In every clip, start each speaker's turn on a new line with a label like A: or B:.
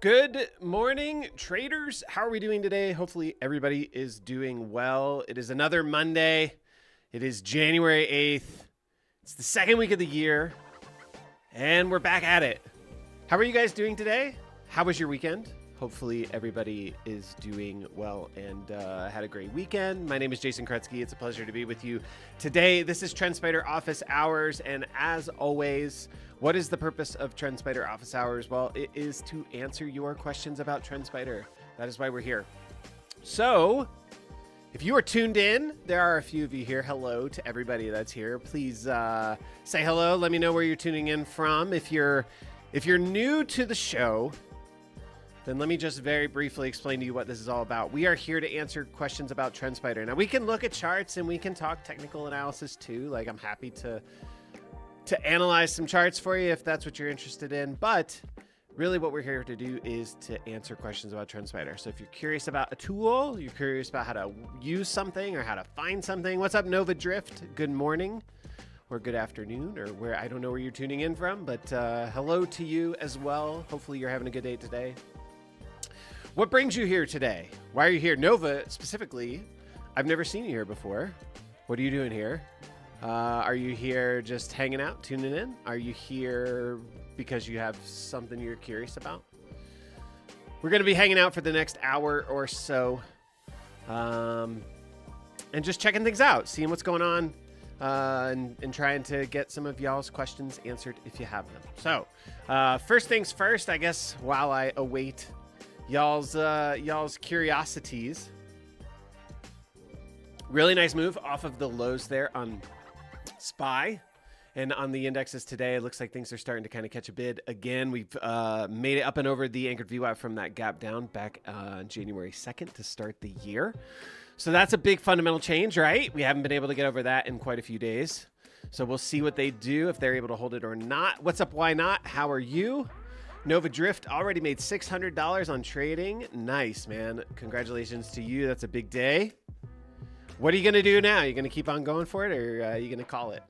A: Good morning, traders. How are we doing today? Hopefully everybody is doing well. It is another Monday. It is January 8th. It's the second week of the year, and we're back at it. How are you guys doing today? How was your weekend? Hopefully everybody is doing well and had a great weekend. My name is Jason Krutzky. It's a pleasure to be with you today. This is TrendSpider Office Hours, and as always, what is the purpose of TrendSpider Office Hours? Well, it is to answer your questions about TrendSpider. That is why we're here. So, if you are tuned in, there are a few of you here. Hello to everybody that's here. Please say hello. Let me know where you're tuning in from. If you're new to the show, then let me just very briefly explain to you what this is all about. We are here to answer questions about TrendSpider. Now, we can look at charts and we can talk technical analysis too. Like, I'm happy to analyze some charts for you if that's what you're interested in. But really what we're here to do is to answer questions about TrendSpider. So if you're curious about a tool, you're curious about how to use something or how to find something. What's up, Nova Drift? Good morning or good afternoon, or where, I don't know where you're tuning in from, but hello to you as well. Hopefully you're having a good day today. What brings you here today? Why are you here? Nova, specifically, I've never seen you here before. What are you doing here? Are you here just hanging out, tuning in? Are you here because you have something you're curious about? We're going to be hanging out for the next hour or so, and just checking things out, seeing what's going on, and trying to get some of y'all's questions answered if you have them. So, first things first, I guess, while I await y'all's curiosities. Really nice move off of the lows there on SPY, and on the indexes today, it looks like things are starting to kind of catch a bid again. We've made it up and over the anchored VWAP from that gap down back January 2nd to start the year. So that's a big fundamental change, right? We haven't been able to get over that in quite a few days. So we'll see what they do, if they're able to hold it or not. What's up? Why not? How are you? Nova Drift already made $600 on trading. Nice, man. Congratulations to you. That's a big day. What are you going to do now? Are you going to keep on going for it, or are you going to call it?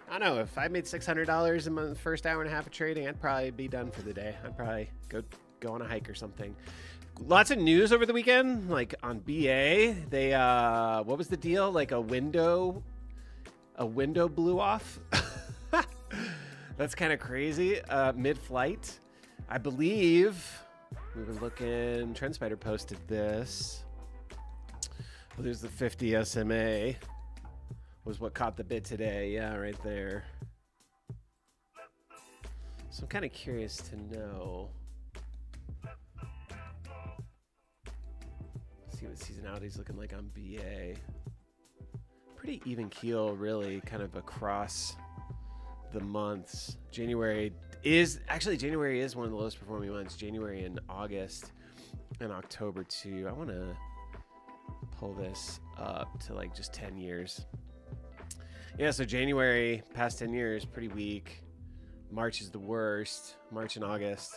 A: I don't know. If I made $600 in my first hour and a half of trading, I'd probably be done for the day. I'd probably go on a hike or something. Lots of news over the weekend, like on BA. They, what was the deal? Like a window blew off. That's kind of crazy. Mid-flight, I believe. We were looking. TrendSpider posted this. Well, there's the 50 SMA. Was what caught the bid today. Yeah, right there. So I'm kind of curious to know. See what seasonality is looking like on BA. Pretty even keel, really, kind of across the months. January is one of the lowest performing months. January and August and October too. I want to pull this up to like just 10 years. Yeah, so January past 10 years pretty weak. March is the worst. March and August.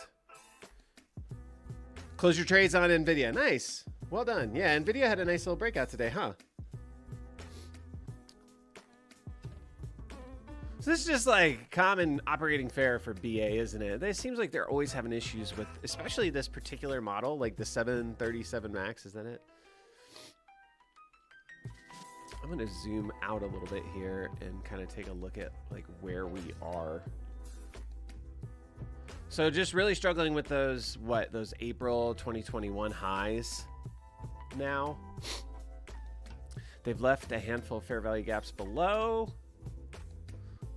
A: Close your trades on Nvidia. Nice. Well done. Yeah, Nvidia had a nice little breakout today, huh? So this is just like common operating fare for BA, isn't it? It seems like they're always having issues with, especially this particular model, like the 737 Max, is that it? I'm going to zoom out a little bit here and kind of take a look at like where we are. So just really struggling with those April 2021 highs now. They've left a handful of fair value gaps below.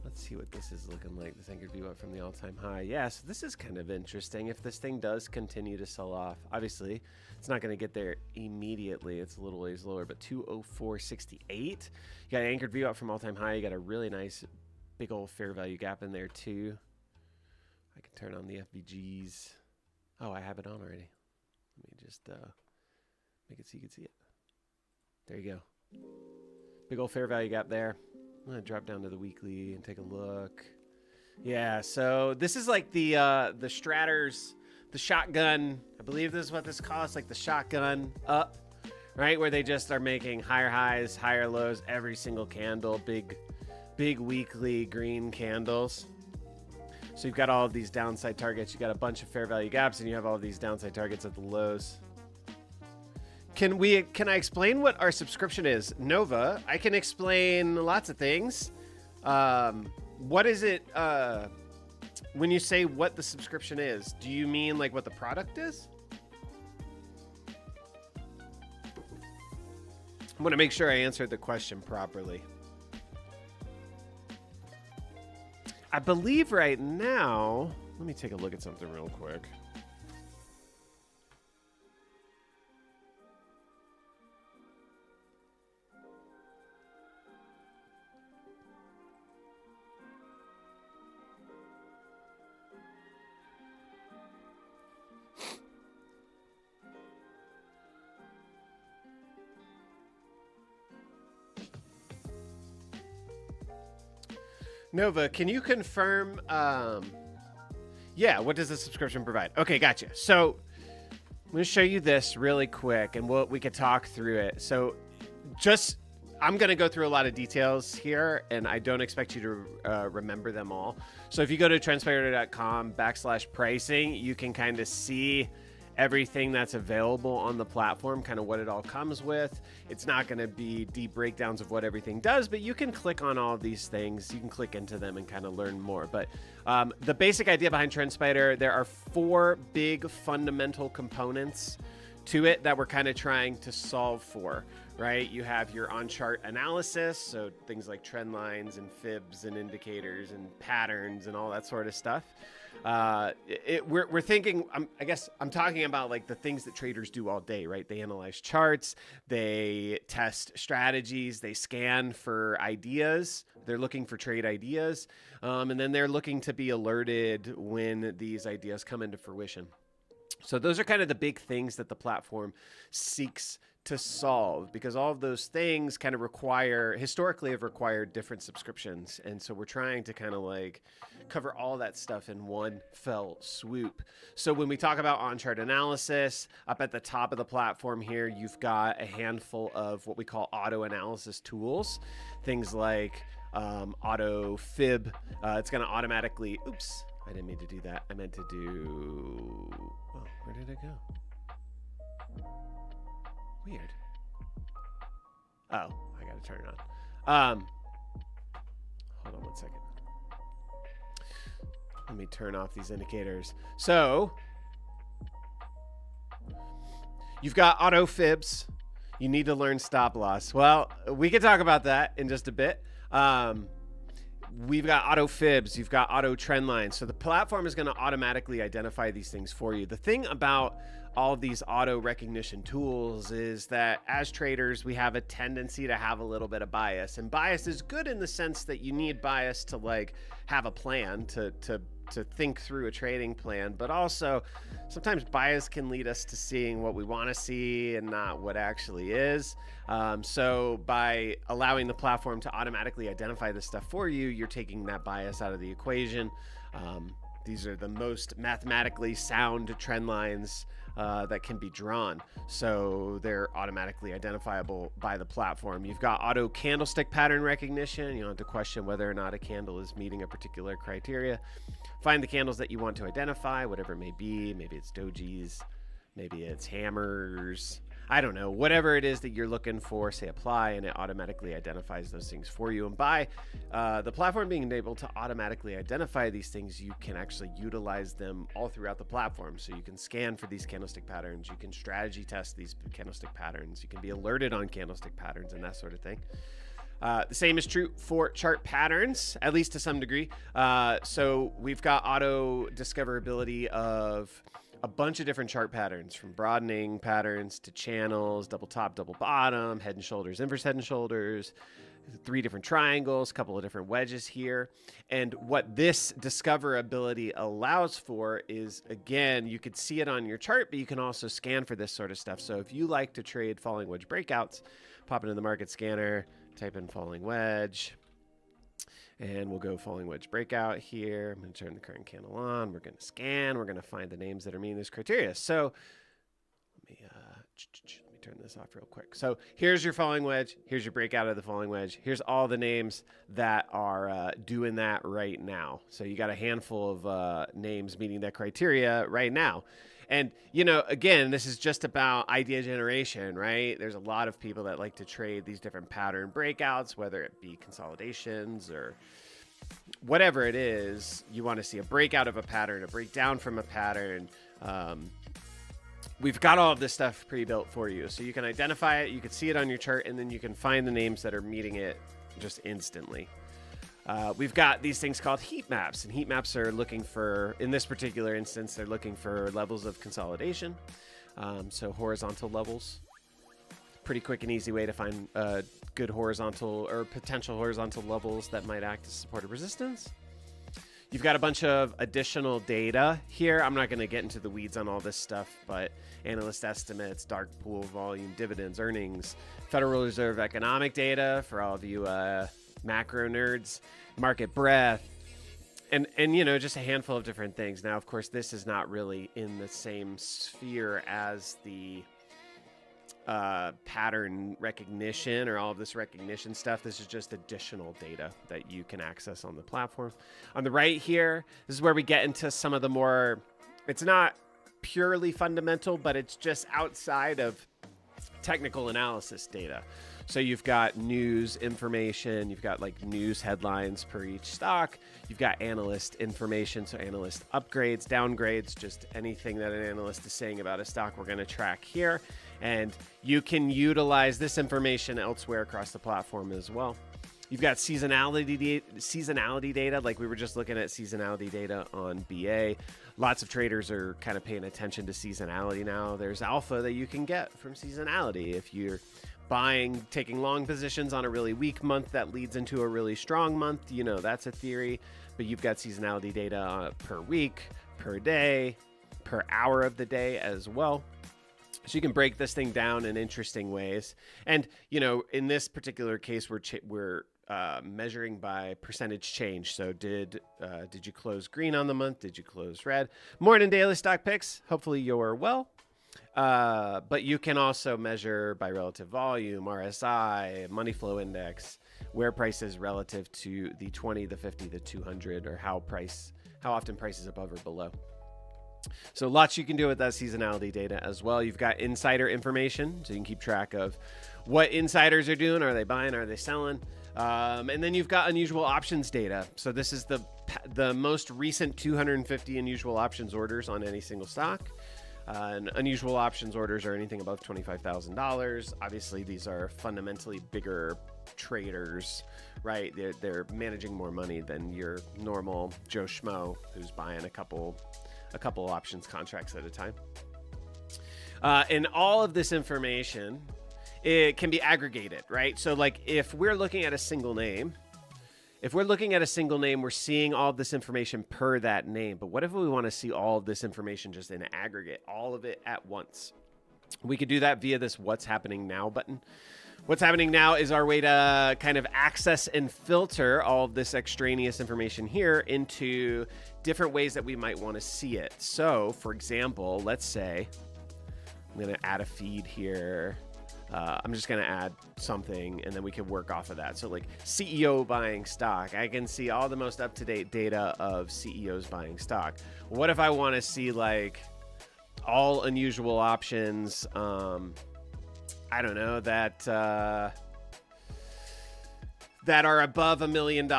A: Let's see what this is looking like. This anchored view up from the all-time high. Yeah, so this is kind of interesting. If this thing does continue to sell off, obviously it's not going to get there immediately. It's a little ways lower, but 204.68. You got an anchored view up from all-time high. You got a really nice big old fair value gap in there too. I can turn on the FVGs. Oh, I have it on already. Let me just make it so you can see it. There you go. Big old fair value gap there. I'm going to drop down to the weekly and take a look. Yeah, so this is like the Stratters, the shotgun. I believe this is what this calls, like the shotgun up, right? Where they just are making higher highs, higher lows every single candle. Big weekly green candles. So you've got all of these downside targets. You got a bunch of fair value gaps, and you have all of these downside targets at the lows. Can I explain what our subscription is? Nova, I can explain lots of things. What is it? When you say what the subscription is, do you mean like what the product is? I want to make sure I answered the question properly. I believe right now, let me take a look at something real quick. Nova, can you confirm? Yeah, what does the subscription provide? Okay, gotcha. So I'm going to show you this really quick, and we could talk through it. So I'm going to go through a lot of details here, and I don't expect you to remember them all. So if you go to TrendSpider.com/pricing, you can kind of see everything that's available on the platform, kind of what it all comes with. It's not going to be deep breakdowns of what everything does, but you can click on all of these things. You can click into them and kind of learn more. But the basic idea behind TrendSpider, there are 4 big fundamental components to it that we're kind of trying to solve for, right? You have your on-chart analysis, so things like trend lines and fibs and indicators and patterns and all that sort of stuff. We're thinking, I guess I'm talking about like the things that traders do all day, right? They analyze charts, they test strategies, they scan for ideas. They're looking for trade ideas. And then they're looking to be alerted when these ideas come into fruition. So those are kind of the big things that the platform seeks to solve, because all of those things kind of historically have required different subscriptions. And so we're trying to kind of like cover all that stuff in one fell swoop. So when we talk about on-chart analysis, up at the top of the platform here, you've got a handful of what we call auto analysis tools, things like auto fib. It's going to automatically, oops, I didn't mean to do that. I meant to do, oh, where did it go? Weird. Oh, I gotta turn it on. Hold on one second. Let me turn off these indicators. So you've got auto fibs. You need to learn stop loss. Well, we can talk about that in just a bit. We've got auto fibs. You've got auto trend lines. So the platform is going to automatically identify these things for you. The thing about all of these auto recognition tools is that as traders, we have a tendency to have a little bit of bias, and bias is good in the sense that you need bias to like have a plan, to think through a trading plan, but also sometimes bias can lead us to seeing what we want to see and not what actually is. So by allowing the platform to automatically identify this stuff for you, you're taking that bias out of the equation. These are the most mathematically sound trend lines that can be drawn, so they're automatically identifiable by the platform. You've got auto candlestick pattern recognition. You don't have to question whether or not a candle is meeting a particular criteria. Find the candles that you want to identify, whatever it may be. Maybe it's dojis, maybe it's hammers, I don't know, whatever it is that you're looking for, say apply, and it automatically identifies those things for you. And by the platform being able to automatically identify these things, you can actually utilize them all throughout the platform. So you can scan for these candlestick patterns, you can strategy test these candlestick patterns, you can be alerted on candlestick patterns and that sort of thing. The same is true for chart patterns, at least to some degree. So we've got auto discoverability of a bunch of different chart patterns, from broadening patterns to channels, double top, double bottom, head and shoulders, inverse head and shoulders, 3 different triangles, a couple of different wedges here. And what this discoverability allows for is, again, you could see it on your chart, but you can also scan for this sort of stuff. So if you like to trade falling wedge breakouts, pop into the market scanner, type in falling wedge, and we'll go falling wedge breakout here. I'm going to turn the current candle on. We're going to scan. We're going to find the names that are meeting this criteria. So let me turn this off real quick. So here's your falling wedge. Here's your breakout of the falling wedge. Here's all the names that are doing that right now. So you got a handful of names meeting that criteria right now. And, you know, again, this is just about idea generation, right? There's a lot of people that like to trade these different pattern breakouts, whether it be consolidations or whatever it is. You want to see a breakout of a pattern, a breakdown from a pattern. We've got all of this stuff pre-built for you. So you can identify it, you can see it on your chart, and then you can find the names that are meeting it just instantly. We've got these things called heat maps, and heat maps are looking for, in this particular instance, they're looking for levels of consolidation. So horizontal levels. Pretty quick and easy way to find good horizontal or potential horizontal levels that might act as support or resistance. You've got a bunch of additional data here. I'm not going to get into the weeds on all this stuff, but analyst estimates, dark pool volume, dividends, earnings, Federal Reserve economic data for all of you macro nerds, market breadth, and you know, just a handful of different things. Now, of course, this is not really in the same sphere as the pattern recognition or all of this recognition stuff. This is just additional data that you can access on the platform. On the right here, this is where we get into some of the more, it's not purely fundamental, but it's just outside of technical analysis data. So you've got news information, you've got like news headlines per each stock, you've got analyst information, so analyst upgrades, downgrades, just anything that an analyst is saying about a stock we're going to track here. And you can utilize this information elsewhere across the platform as well. You've got seasonality data, like we were just looking at seasonality data on BA. Lots of traders are kind of paying attention to seasonality now. There's alpha that you can get from seasonality. If you're buying, taking long positions on a really weak month that leads into a really strong month, you know, that's a theory. But you've got seasonality data per week, per day, per hour of the day as well. So you can break this thing down in interesting ways. And, you know, in this particular case, we're measuring by percentage change. So did you close green on the month? Did you close red? Morning daily stock picks. Hopefully you're well. But you can also measure by relative volume, RSI, money flow index, where price is relative to the 20, the 50, the 200, or how often price is above or below. So lots you can do with that seasonality data as well. You've got insider information, so you can keep track of what insiders are doing. Are they buying? Are they selling? And then you've got unusual options data. So this is the most recent 250 unusual options orders on any single stock. And unusual options orders are anything above $25,000. Obviously, these are fundamentally bigger traders, right? They're managing more money than your normal Joe Schmo who's buying a couple options contracts at a time. And all of this information, it can be aggregated, right? So like if we're looking at a single name, we're seeing all of this information per that name. But what if we want to see all of this information just in aggregate, all of it at once? We could do that via this What's Happening Now button. What's Happening Now is our way to kind of access and filter all of this extraneous information here into different ways that we might want to see it. So, for example, let's say I'm going to add a feed here. I'm just going to add something, and then we can work off of that. So, like CEO buying stock, I can see all the most up-to-date data of CEOs buying stock. What if I want to see like all unusual options? I don't know, that are above $1 million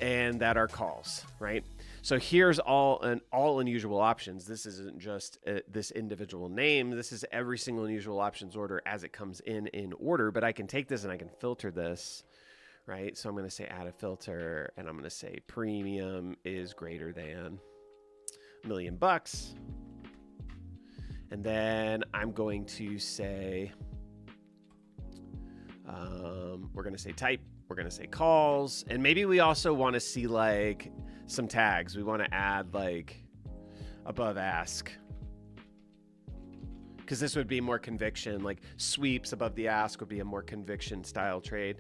A: and that are calls, right? So here's all unusual options. This isn't just this individual name. This is every single unusual options order as it comes in order. But I can take this and I can filter this, right? So I'm going to say add a filter, and I'm going to say premium is greater than $1 million. And then I'm going to say, we're going to say type, we're going to say calls, and maybe we also want to see like some tags. We want to add like above ask, because this would be more conviction, like sweeps above the ask would be a more conviction style trade.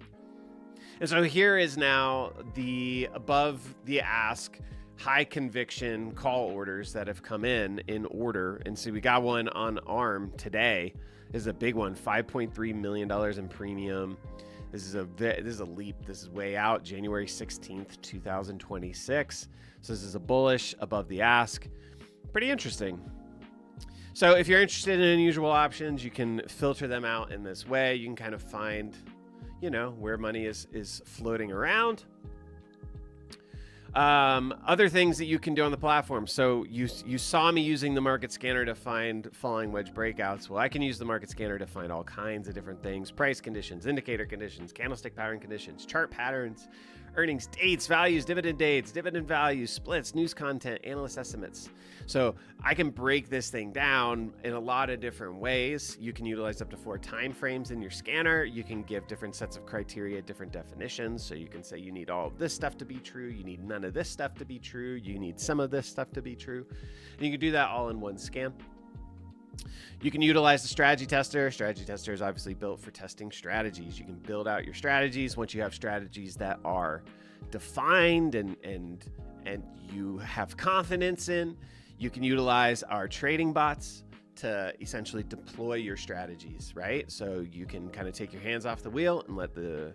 A: And so here is now the above the ask high conviction call orders that have come in order. And so we got one on ARM today. This is a big one, $5.3 million in premium. This is a leap. This is way out, January 16th, 2026. So this is a bullish above the ask. Pretty interesting. So if you're interested in unusual options, you can filter them out in this way. You can kind of find, where money is floating around. Other things that you can do on the platform. So you saw me using the market scanner to find falling wedge breakouts. Well, I can use the market scanner to find all kinds of different things: price conditions, indicator conditions, candlestick pattern conditions, chart patterns, earnings dates, values, dividend values, splits, news content, analyst estimates. So I can break this thing down in a lot of different ways. You can utilize up to 4 time frames in your scanner. You can give different sets of criteria, different definitions. So you can say you need all of this stuff to be true. You need none of this stuff to be true. You need some of this stuff to be true. And you can do that all in one scan. You can utilize the strategy tester. Strategy tester is obviously built for testing strategies. You can build out your strategies once you have strategies that are defined and you have confidence in. You can utilize our trading bots to essentially deploy your strategies, right? So you can kind of take your hands off the wheel and let the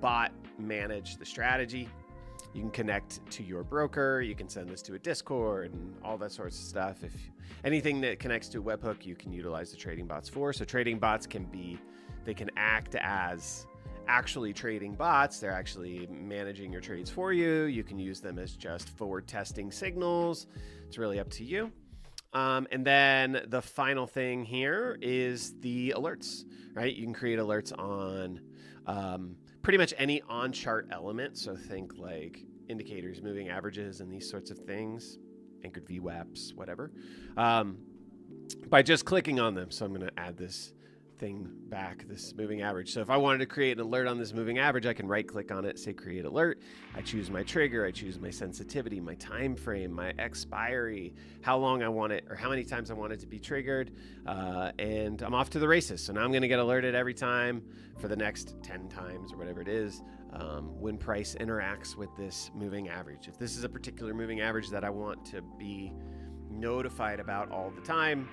A: bot manage the strategy. You can connect to your broker. You can send this to a Discord and all that sorts of stuff. If anything that connects to a webhook, you can utilize the trading bots for. So trading bots can act as actually trading bots. They're actually managing your trades for you. You can use them as just forward testing signals. It's really up to you. And then the final thing here is the alerts, right? You can create alerts on pretty much any on-chart element. So think like indicators, moving averages, and these sorts of things, anchored VWAPs, whatever, by just clicking on them. So I'm going to add this thing back, this moving average. So if I wanted to create an alert on this moving average, I can right click on it, say create alert. I choose my trigger, I choose my sensitivity, my time frame, my expiry, how long I want it, or how many times I want it to be triggered, and I'm off to the races. So now I'm going to get alerted every time for the next 10 times or whatever it is when price interacts with this moving average. If this is a particular moving average that I want to be notified about all the time,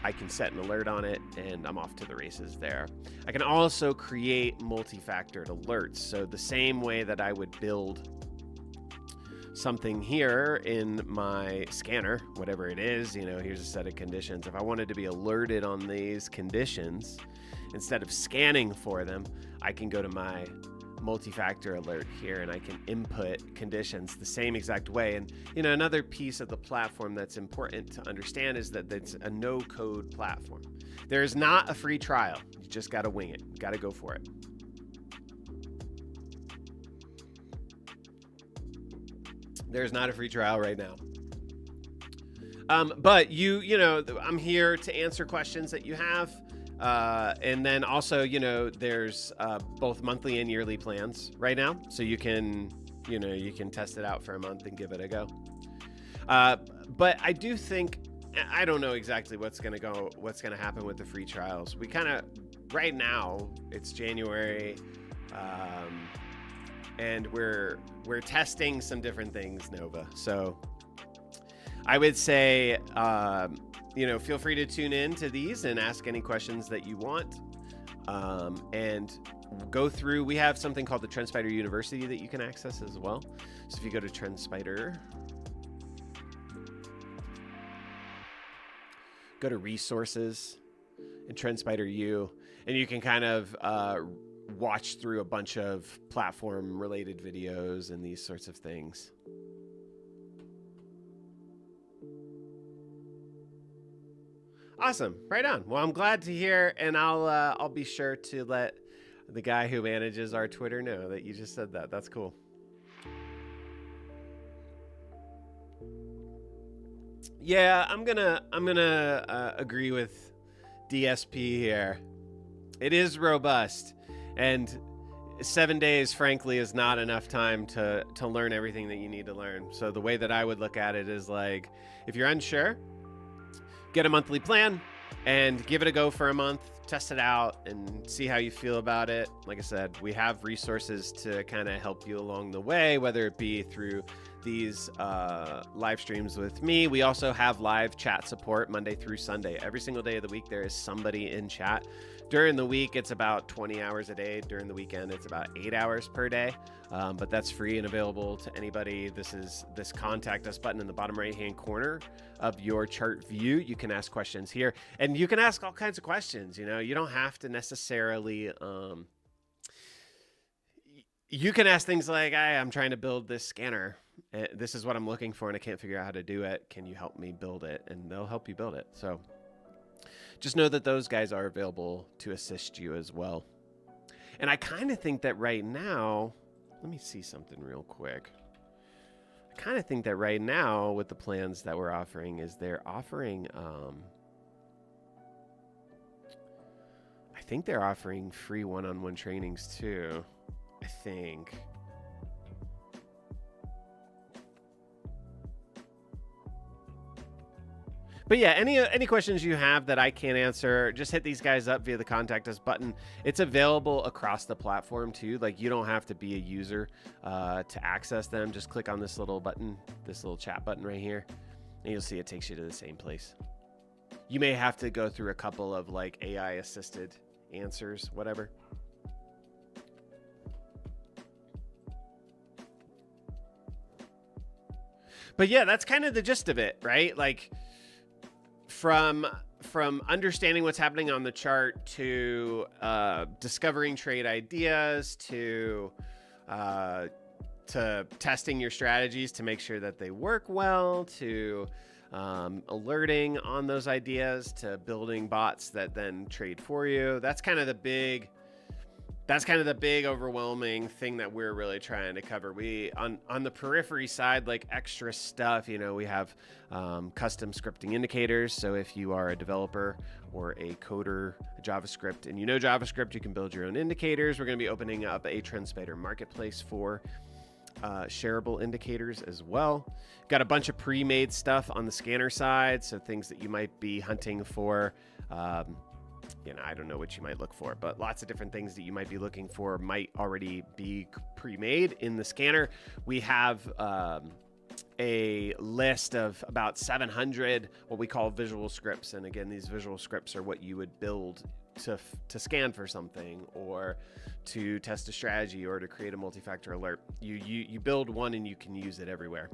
A: I can set an alert on it and I'm off to the races there. I can also create multi-factored alerts. So the same way that I would build something here in my scanner, whatever it is, here's a set of conditions. If I wanted to be alerted on these conditions, instead of scanning for them, I can go to my multi-factor alert here and I can input conditions the same exact way. And another piece of the platform that's important to understand is that it's a no-code platform. There is not a free trial. You just got to wing it. You got to go for it. There's not a free trial right now. But I'm here to answer questions that you have. And then also, there's both monthly and yearly plans right now. So you can test it out for a month and give it a go. But I do think, I don't know exactly what's going to happen with the free trials. We kind of, right now, it's January, and we're testing some different things, Nova. So I would say, feel free to tune in to these and ask any questions that you want, and go through. We have something called the TrendSpider University that you can access as well. So if you go to TrendSpider, go to resources and TrendSpider U, and you can kind of watch through a bunch of platform related videos and these sorts of things. Awesome. Right on. Well, I'm glad to hear, and I'll be sure to let the guy who manages our Twitter know that you just said that. That's cool. Yeah, I'm gonna agree with DSP here. It is robust, and 7 days, frankly, is not enough time to learn everything that you need to learn. So the way that I would look at it is like, if you're unsure, get a monthly plan and give it a go for a month. test it out and see how you feel about it. Like I said, we have resources to kind of help you along the way, whether it be through these live streams with me. We also have live chat support Monday through Sunday. Every single day of the week, there is somebody in chat. During the week, it's about 20 hours a day. During the weekend, it's about 8 hours per day. But that's free and available to anybody. This contact us button in the bottom right-hand corner of your chart view. You can ask questions here, and you can ask all kinds of questions. You know, you don't have to necessarily. You can ask things like, I'm trying to build this scanner. This is what I'm looking for, and I can't figure out how to do it. Can you help me build it? And they'll help you build it. So just know that those guys are available to assist you as well. And I kind of think that right now, let me see something real quick. I kind of think that right now with the plans that we're offering is they're offering, I think they're offering free one-on-one trainings too. I think. But yeah, any questions you have that I can't answer, just hit these guys up via the contact us button. It's available across the platform too. Like, you don't have to be a user to access them. Just click on this little button, this little chat button right here, and you'll see it takes you to the same place. You may have to go through a couple of like AI assisted answers, whatever. But yeah, that's kind of the gist of it, right? Like, from understanding what's happening on the chart to discovering trade ideas to testing your strategies to make sure that they work well, to alerting on those ideas, to building bots that then trade for you. That's kind of the big overwhelming thing that we're really trying to cover. We on the periphery side, like extra stuff, you know, we have custom scripting indicators. So if you are a developer or a coder, JavaScript, and you know JavaScript, you can build your own indicators. We're going to be opening up a TrendSpider marketplace for shareable indicators as well. Got a bunch of pre-made stuff on the scanner side, so things that you might be hunting for. You know, I don't know what you might look for, but lots of different things that you might be looking for might already be pre-made in the scanner. We have a list of about 700 what we call visual scripts. And again, these visual scripts are what you would build to scan for something, or to test a strategy, or to create a multi-factor alert. You build one and you can use it everywhere.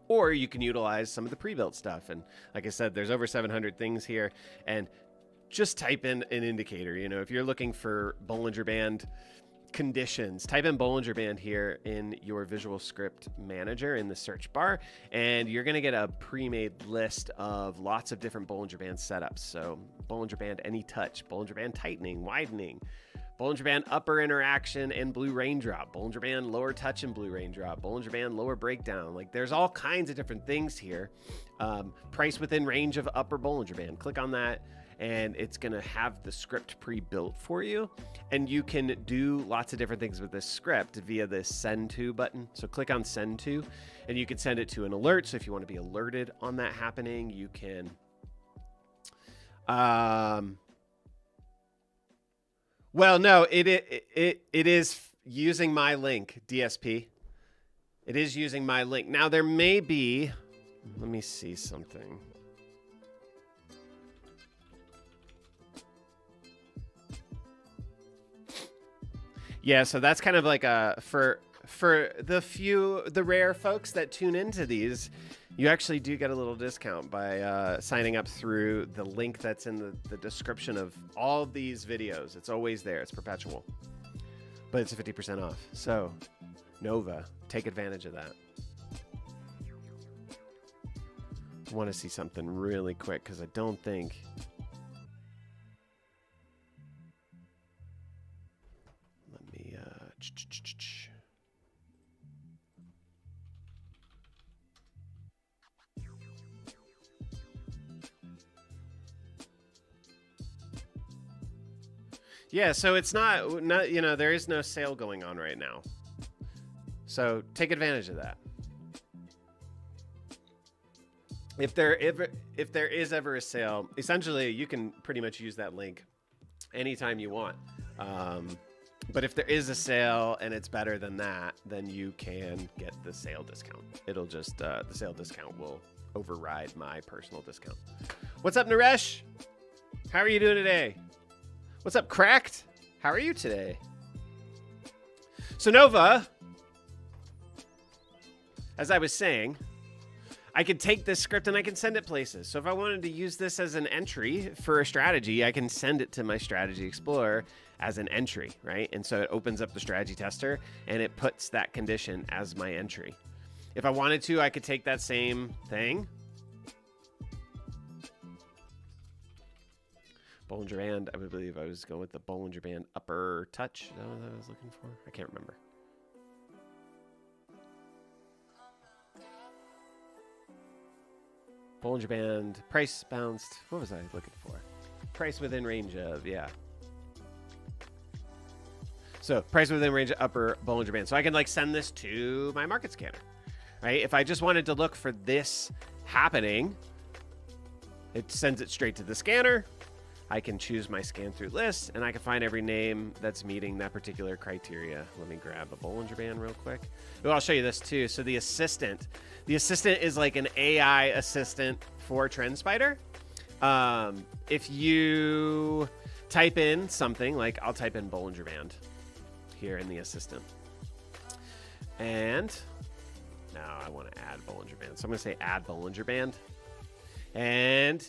A: Or you can utilize some of the pre-built stuff. And like I said, there's over 700 things here. And just type in an indicator. You know, if you're looking for Bollinger Band conditions, type in Bollinger Band here in your visual script manager in the search bar, and you're going to get a pre-made list of lots of different Bollinger Band setups. So Bollinger Band any touch, Bollinger Band tightening, widening, Bollinger Band upper interaction and blue raindrop, Bollinger Band lower touch and blue raindrop, Bollinger Band lower breakdown. Like, there's all kinds of different things here. Price within range of upper Bollinger Band. Click on that, and it's going to have the script pre-built for you. And you can do lots of different things with this script via this send to button. So click on send to, and you can send it to an alert. So if you want to be alerted on that happening, you can. Well, no, it is using my link, DSP. It is using my link. Now there may be, let me see something. Yeah, so that's kind of like for the rare folks that tune into these, you actually do get a little discount by signing up through the link that's in the description of all of these videos. It's always there. It's perpetual. But it's a 50% off. So, Nova, take advantage of that. I want to see something really quick because I don't think... Yeah, so it's not, you know, there is no sale going on right now. So take advantage of that. If there is ever a sale, essentially you can pretty much use that link anytime you want. But if there is a sale and it's better than that, then you can get the sale discount. It'll just, the sale discount will override my personal discount. What's up, Naresh? How are you doing today? What's up, Cracked? How are you today? So Nova, as I was saying, I could take this script and I can send it places. So if I wanted to use this as an entry for a strategy, I can send it to my Strategy Explorer as an entry, right? And so it opens up the strategy tester and it puts that condition as my entry. If I wanted to, I could take that same thing. Bollinger Band, I believe I was going with the Bollinger Band upper touch. Is that what I was looking for? I can't remember. Bollinger Band, price bounced. What was I looking for? Price within range of, yeah. So price within range of upper Bollinger Band. So I can like send this to my market scanner, right? If I just wanted to look for this happening, it sends it straight to the scanner. I can choose my scan through list and I can find every name that's meeting that particular criteria. Let me grab a Bollinger Band real quick. Oh, I'll show you this too. So the assistant is like an AI assistant for TrendSpider. If you type in something like, I'll type in Bollinger Band here in the assistant. And now I want to add Bollinger Band. So I'm going to say add Bollinger Band. And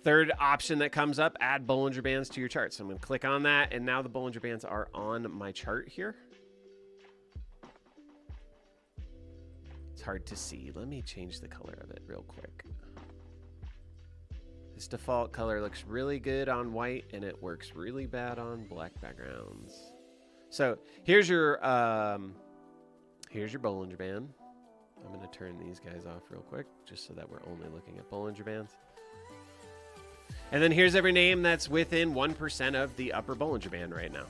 A: third option that comes up, add Bollinger Bands to your chart. So I'm going to click on that. And now the Bollinger Bands are on my chart here. It's hard to see. Let me change the color of it real quick. This default color looks really good on white and it works really bad on black backgrounds. So here's your Bollinger Band. I'm going to turn these guys off real quick just so that we're only looking at Bollinger Bands. And then here's every name that's within 1% of the upper Bollinger Band right now.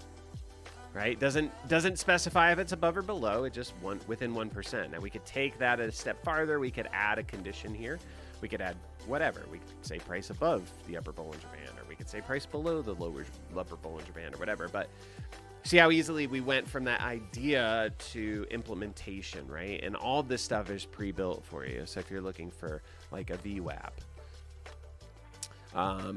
A: Right? Doesn't specify if it's above or below. It just within 1%. Now we could take that a step farther. We could add a condition here. We could add whatever. We could say price above the upper Bollinger Band, or we could say price below the upper Bollinger Band, or whatever. But see how easily we went from that idea to implementation, right? And all this stuff is pre-built for you. So if you're looking for like a VWAP,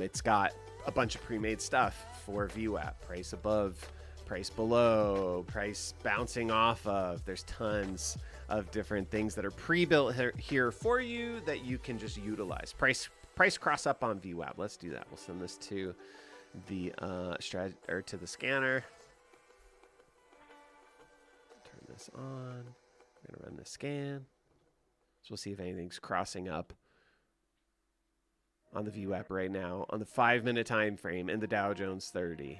A: it's got a bunch of pre-made stuff for VWAP, price above, price below, price bouncing off of. There's tons of different things that are pre-built here for you that you can just utilize. Price cross up on VWAP. Let's do that. We'll send this to the to the scanner. Turn this on. We're gonna run the scan. So we'll see if anything's crossing up on the VWAP right now on the 5-minute time frame in the Dow Jones 30.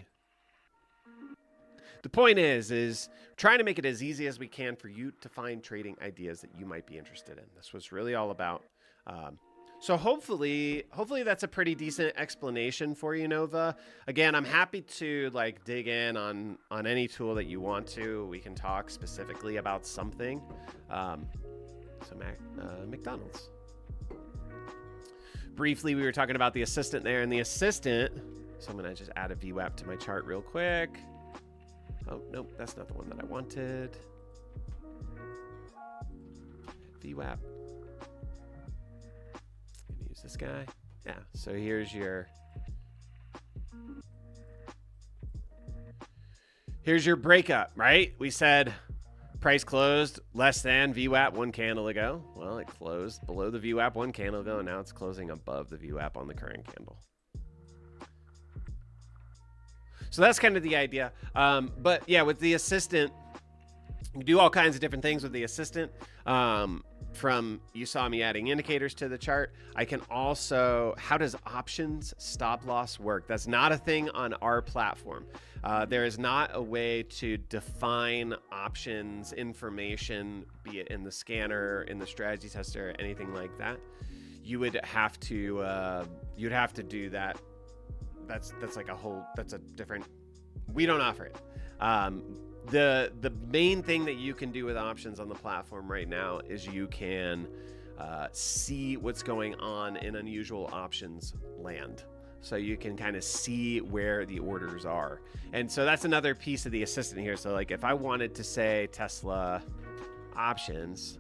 A: The point is trying to make it as easy as we can for you to find trading ideas that you might be interested in. That's what's really all about. So hopefully that's a pretty decent explanation for you, Nova. Again, I'm happy to like dig in on any tool that you want to. We can talk specifically about something. McDonald's. Briefly, we were talking about the assistant there, and the assistant. So I'm gonna just add a VWAP to my chart real quick. Oh, nope, that's not the one that I wanted. VWAP. Gonna use this guy. Yeah, so here's your breakup, right? We said price closed less than VWAP 1 candle ago. Well, it closed below the VWAP 1 candle ago, and now it's closing above the VWAP on the current candle. So that's kind of the idea. But yeah, with the assistant, you do all kinds of different things with the assistant. From you saw me adding indicators to the chart. I can also, how does options stop loss work? That's not a thing on our platform. There is not a way to define options information, be it in the scanner, in the strategy tester, anything like that. You would have to, you'd have to do that. That's like a whole, that's a different, we don't offer it. The main thing that you can do with options on the platform right now is you can see what's going on in unusual options land. so you can kind of see where the orders are. And so that's another piece of the assistant here. So like if I wanted to say Tesla options,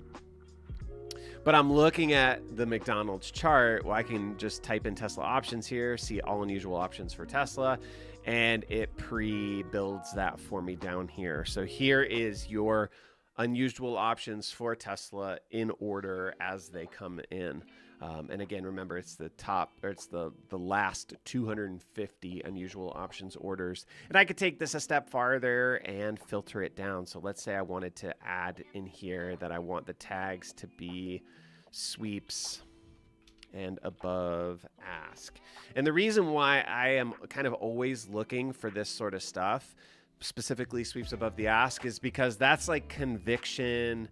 A: but I'm looking at the McDonald's chart, well, I can just type in Tesla options here, see all unusual options for Tesla, and it pre-builds that for me down here. So here is your unusual options for Tesla in order as they come in. And again, remember, it's the top, or it's the last 250 unusual options orders. And I could take this a step farther and filter it down. So let's say I wanted to add in here that I want the tags to be sweeps and above ask. And the reason why I am kind of always looking for this sort of stuff, specifically sweeps above the ask, is because that's like conviction.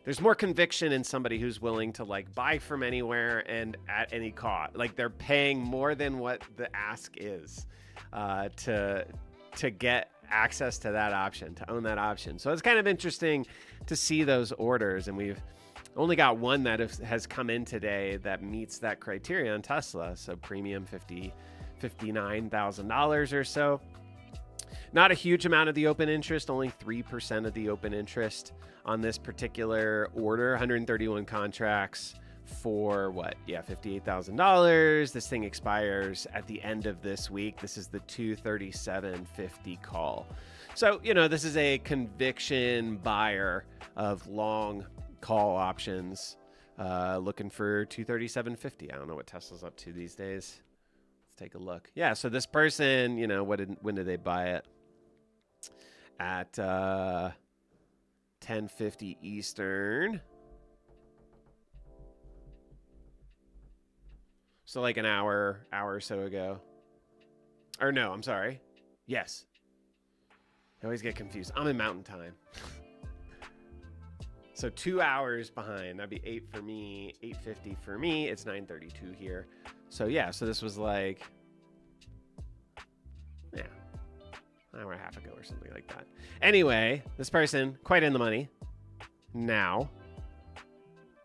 A: There's more conviction in somebody who's willing to like buy from anywhere and at any cost. Like they're paying more than what the ask is to get access to that option, to own that option. So it's kind of interesting to see those orders. And we've only got one that has come in today that meets that criteria on Tesla. So premium $59,000 or so. Not a huge amount of the open interest, only 3% of the open interest on this particular order. 131 contracts for what? Yeah, $58,000. This thing expires at the end of this week. This is the 237.50 call. So, you know, this is a conviction buyer of long call options looking for 237.50. I don't know what Tesla's up to these days. Let's take a look. Yeah, so this person, you know, when did they buy it? At 10:50 Eastern. So like an hour or so ago. Or no, I'm sorry. Yes. I always get confused. I'm in Mountain Time. So 2 hours behind. That'd be 8 for me, 8:50 for me. It's 9:32 here. So yeah, so this was like, yeah, an hour and a half ago or something like that. Anyway, this person quite in the money now.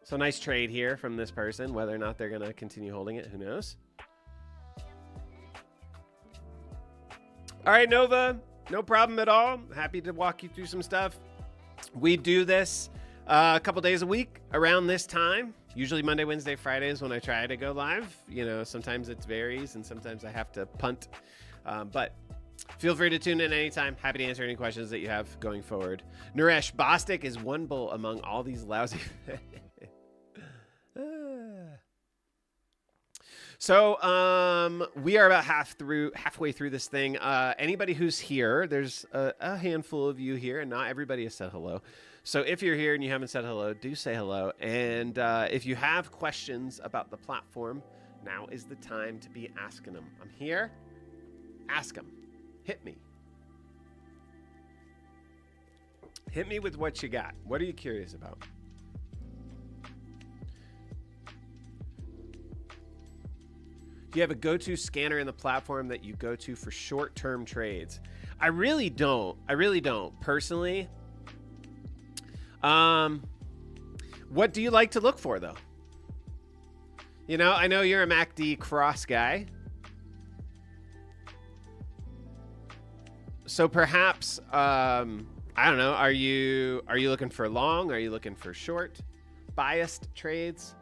A: So nice trade here from this person. Whether or not they're going to continue holding it, who knows? All right, Nova, no problem at all. Happy to walk you through some stuff. We do this a couple days a week around this time. Usually Monday, Wednesday, Fridays when I try to go live. You know, sometimes it varies and sometimes I have to punt. But feel free to tune in anytime. Happy to answer any questions that you have going forward. Naresh, Bostic is one bull among all these lousy... So we are about halfway through this thing. Anybody who's here, there's a handful of you here, and not everybody has said hello. So if you're here and you haven't said hello, do say hello. And if you have questions about the platform, now is the time to be asking them. I'm here. Ask them. Hit me. Hit me with what you got. What are you curious about? Do you have a go-to scanner in the platform that you go to for short-term trades? I really don't. Personally. What do you like to look for, though? You know, I know you're a MACD cross guy. So perhaps, I don't know, are you looking for long? Are you looking for short, biased trades?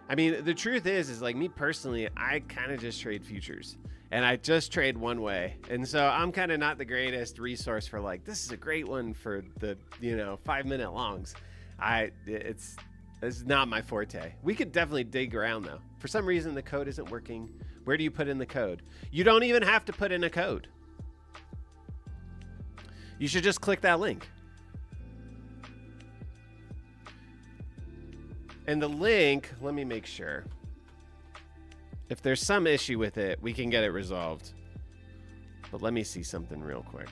A: I mean, the truth is like me personally, I kind of just trade futures and I just trade one way. And so I'm kind of not the greatest resource for like, this is a great one for the, 5-minute longs. It's not my forte. We could definitely dig around though. For some reason, the code isn't working. Where do you put in the code? You don't even have to put in a code. You should just click that link. And the link, let me make sure. If there's some issue with it, we can get it resolved. But let me see something real quick.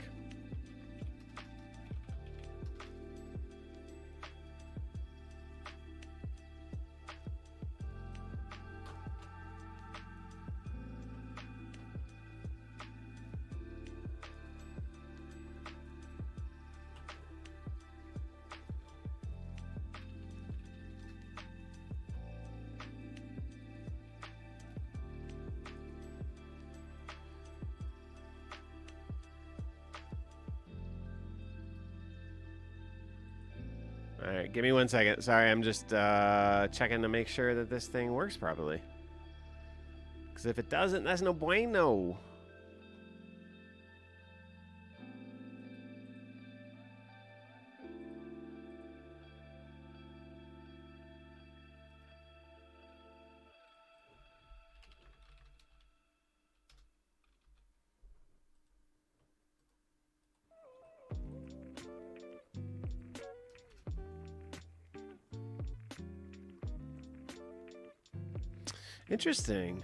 A: All right, give me 1 second. Sorry, I'm just checking to make sure that this thing works properly. Because if it doesn't, that's no bueno. Interesting.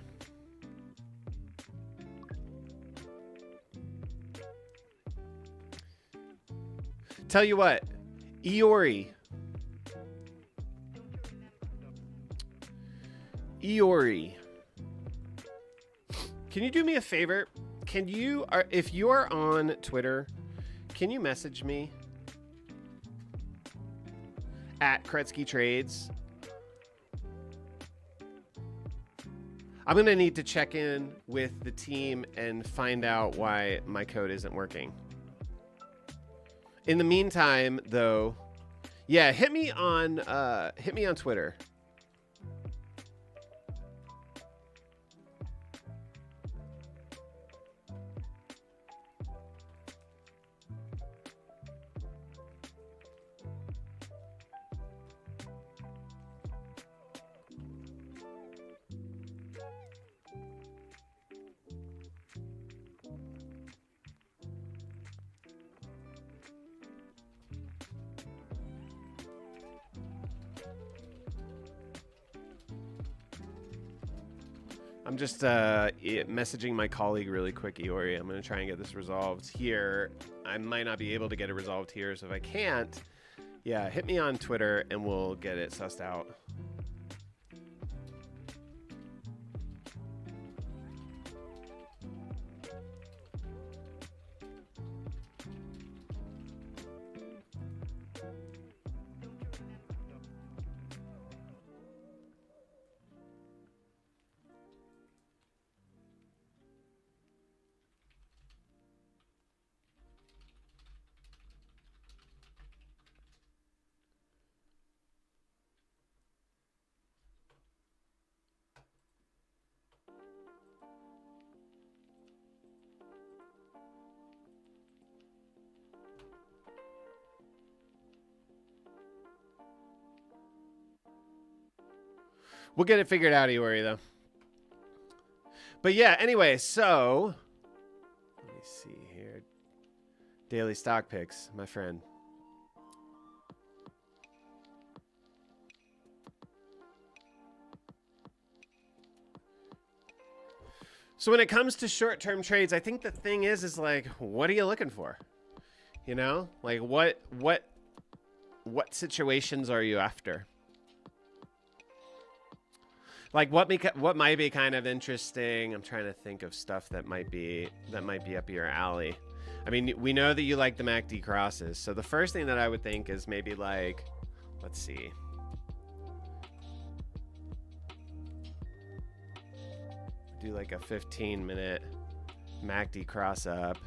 A: Tell you what, Iori. Can you do me a favor? Can you, if you are on Twitter, can you message me at Krutzky Trades? I'm going to need to check in with the team and find out why my code isn't working. In the meantime, though, yeah, hit me on Twitter. I'm just messaging my colleague really quick, Iori. I'm going to try and get this resolved here. I might not be able to get it resolved here, so if I can't, yeah, hit me on Twitter and we'll get it sussed out. We'll get it figured out, Iori, though. But yeah, anyway, so let me see here. Daily stock picks, my friend. So when it comes to short-term trades, I think the thing is like, what are you looking for? You know, like what situations are you after? Like what might be kind of interesting. I'm trying to think of stuff that might be up your alley. I mean, we know that you like the MACD crosses. So the first thing that I would think is maybe like, let's see. Do like a 15-minute MACD cross up.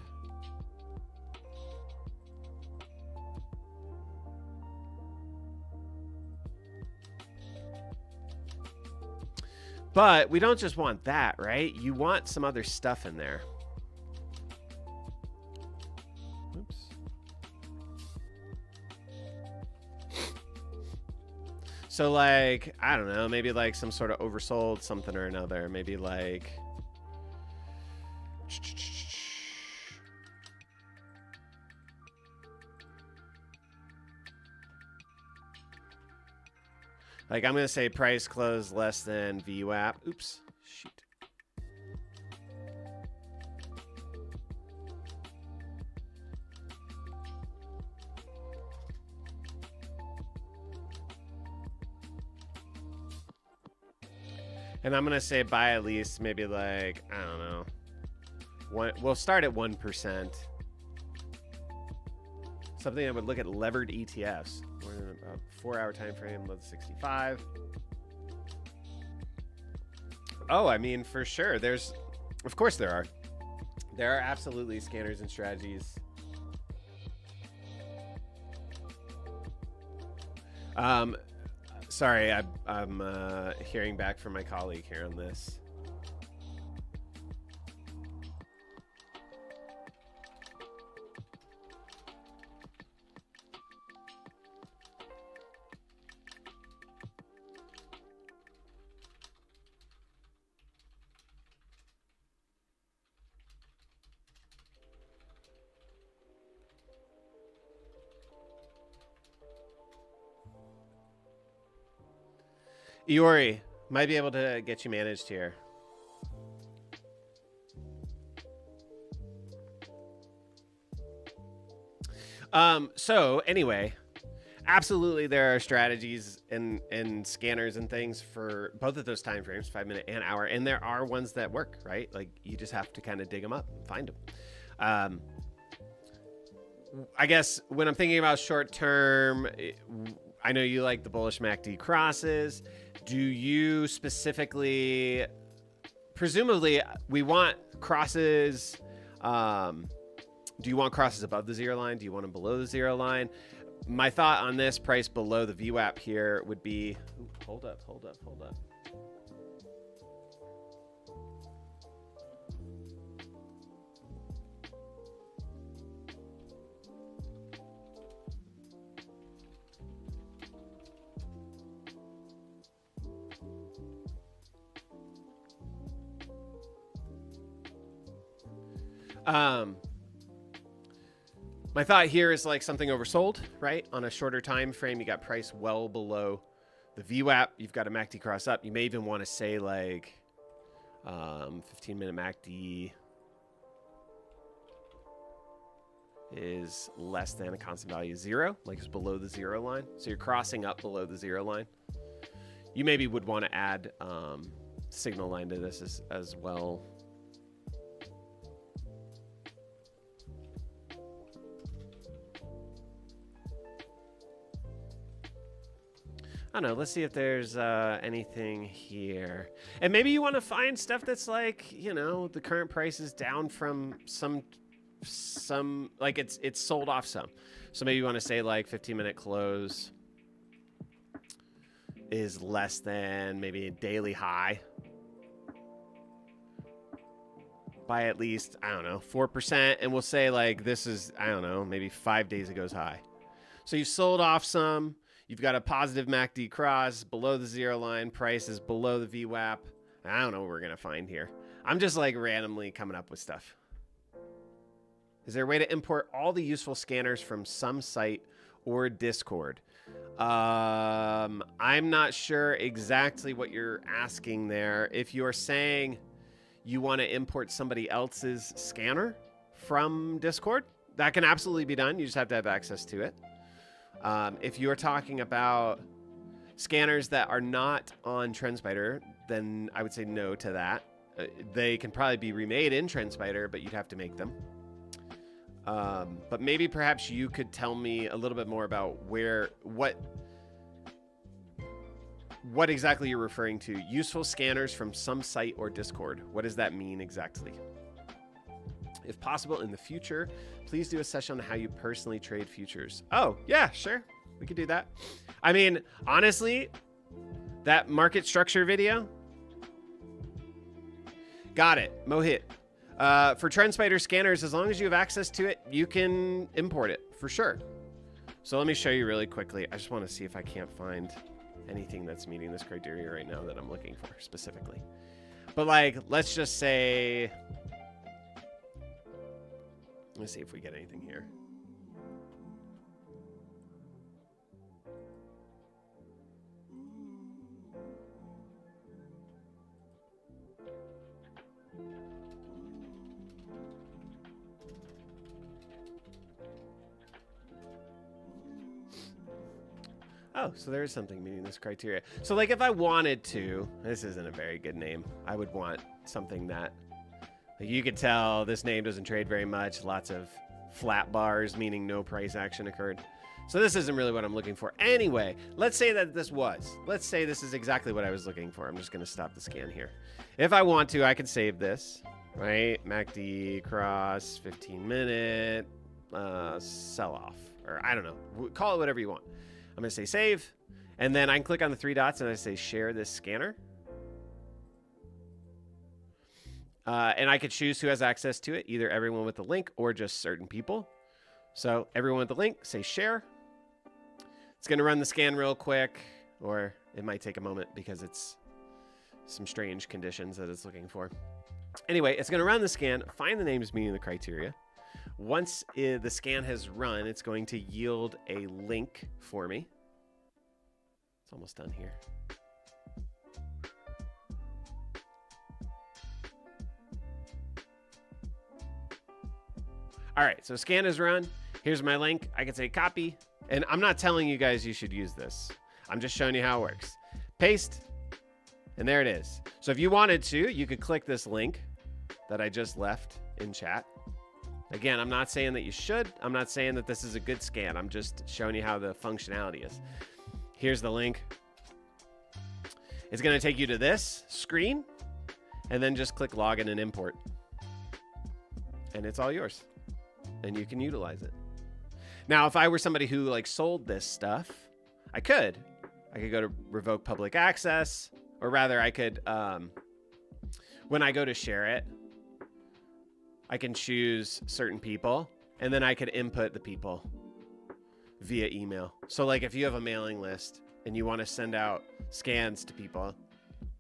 A: But we don't just want that, right? You want some other stuff in there. Oops. So like, I don't know, maybe like some sort of oversold something or another. Maybe like... Like, I'm going to say price close less than VWAP. Oops. Shoot. And I'm going to say buy at least maybe like, I don't know. We'll start at 1%. Something that would look at levered ETFs. We're in about 4-hour time frame, load 65. Oh, I mean, for sure. Of course there are. There are absolutely scanners and strategies. Um, sorry, I'm hearing back from my colleague here on this. Iori, might be able to get you managed here. So anyway, absolutely there are strategies and scanners and things for both of those time frames, 5 minute and hour, and there are ones that work, right? Like you just have to kind of dig them up and find them. I guess when I'm thinking about short term, I know you like the bullish MACD crosses. Do you specifically, presumably we want crosses, do you want crosses above the zero line? Do you want them below the zero line? My thought on this price below the VWAP here would be, ooh, hold up. My thought here is like something oversold, right? On a shorter time frame, you got price well below the VWAP. You've got a MACD cross up. You may even want to say like 15-minute MACD is less than a constant value of 0, like it's below the 0 line. So you're crossing up below the 0 line. You maybe would want to add signal line to this as well. I don't know. Let's see if there's anything here. And maybe you want to find stuff that's like, you know, the current price is down from some like it's sold off some. So maybe you want to say like 15-minute close is less than maybe a daily high by at least, I don't know, 4%. And we'll say like this is, I don't know, maybe 5 days ago's high. So you sold off some. You've got a positive MACD cross below the 0 line. Price is below the VWAP. I don't know what we're going to find here. I'm just like randomly coming up with stuff. Is there a way to import all the useful scanners from some site or Discord? I'm not sure exactly what you're asking there. If you're saying you want to import somebody else's scanner from Discord, that can absolutely be done. You just have to have access to it. If you're talking about scanners that are not on TrendSpider, then I would say no to that. They can probably be remade in TrendSpider, but you'd have to make them. But maybe perhaps you could tell me a little bit more about what exactly you're referring to. Useful scanners from some site or Discord. What does that mean exactly? If possible in the future, please do a session on how you personally trade futures. Oh, yeah, sure. We could do that. I mean, honestly, that market structure video. Got it. Mohit. For TrendSpider scanners, as long as you have access to it, you can import it for sure. So let me show you really quickly. I just want to see if I can't find anything that's meeting this criteria right now that I'm looking for specifically. But like, let's just say... Let's see if we get anything here. Oh, so there is something meeting this criteria. So like if I wanted to, this isn't a very good name. I would want something that you could tell this name doesn't trade very much. Lots of flat bars, meaning no price action occurred. So this isn't really what I'm looking for. Anyway, let's say that this was. Let's say this is exactly what I was looking for. I'm just going to stop the scan here. If I want to, I can save this, right? MACD cross, 15-minute, sell-off. Or I don't know. Call it whatever you want. I'm going to say save. And then I can click on the 3 dots and I say share this scanner. And I could choose who has access to it, either everyone with the link or just certain people. So everyone with the link, say share. It's going to run the scan real quick, or it might take a moment because it's some strange conditions that it's looking for. Anyway, it's going to run the scan, find the names meeting the criteria. Once the scan has run, it's going to yield a link for me. It's almost done here. All right, so scan is run. Here's my link. I can say copy. And I'm not telling you guys you should use this. I'm just showing you how it works. Paste, and there it is. So if you wanted to, you could click this link that I just left in chat. Again, I'm not saying that you should. I'm not saying that this is a good scan. I'm just showing you how the functionality is. Here's the link. It's going to take you to this screen, and then just click login and import. And it's all yours, and you can utilize it. Now, if I were somebody who like sold this stuff, I could go to revoke public access, or rather I could, when I go to share it, I can choose certain people, and then I could input the people via email. So like if you have a mailing list and you want to send out scans to people,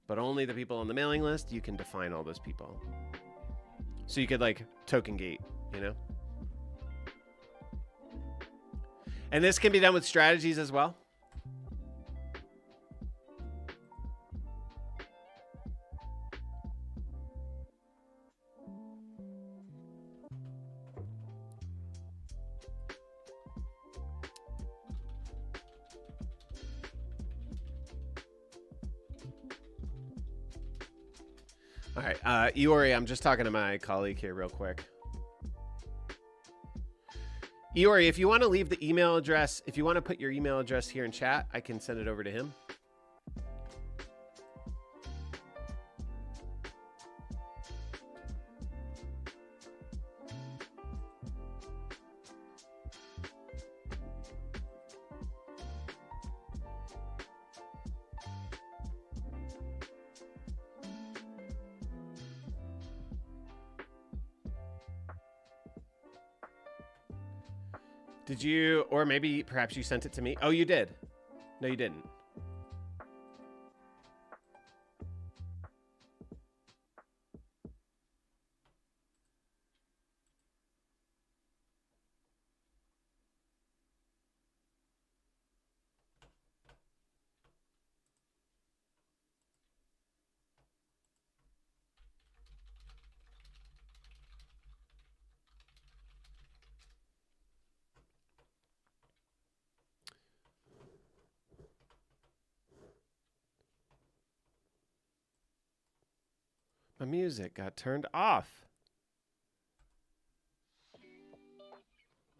A: but only the people on the mailing list, you can define all those people. So you could like token gate, you know? And this can be done with strategies as well. All right, Iori, I'm just talking to my colleague here real quick. Iori, if you want to leave the email address, if you want to put your email address here in chat, I can send it over to him. Did you, or maybe perhaps you sent it to me? Oh, you did. No, you didn't. My music got turned off.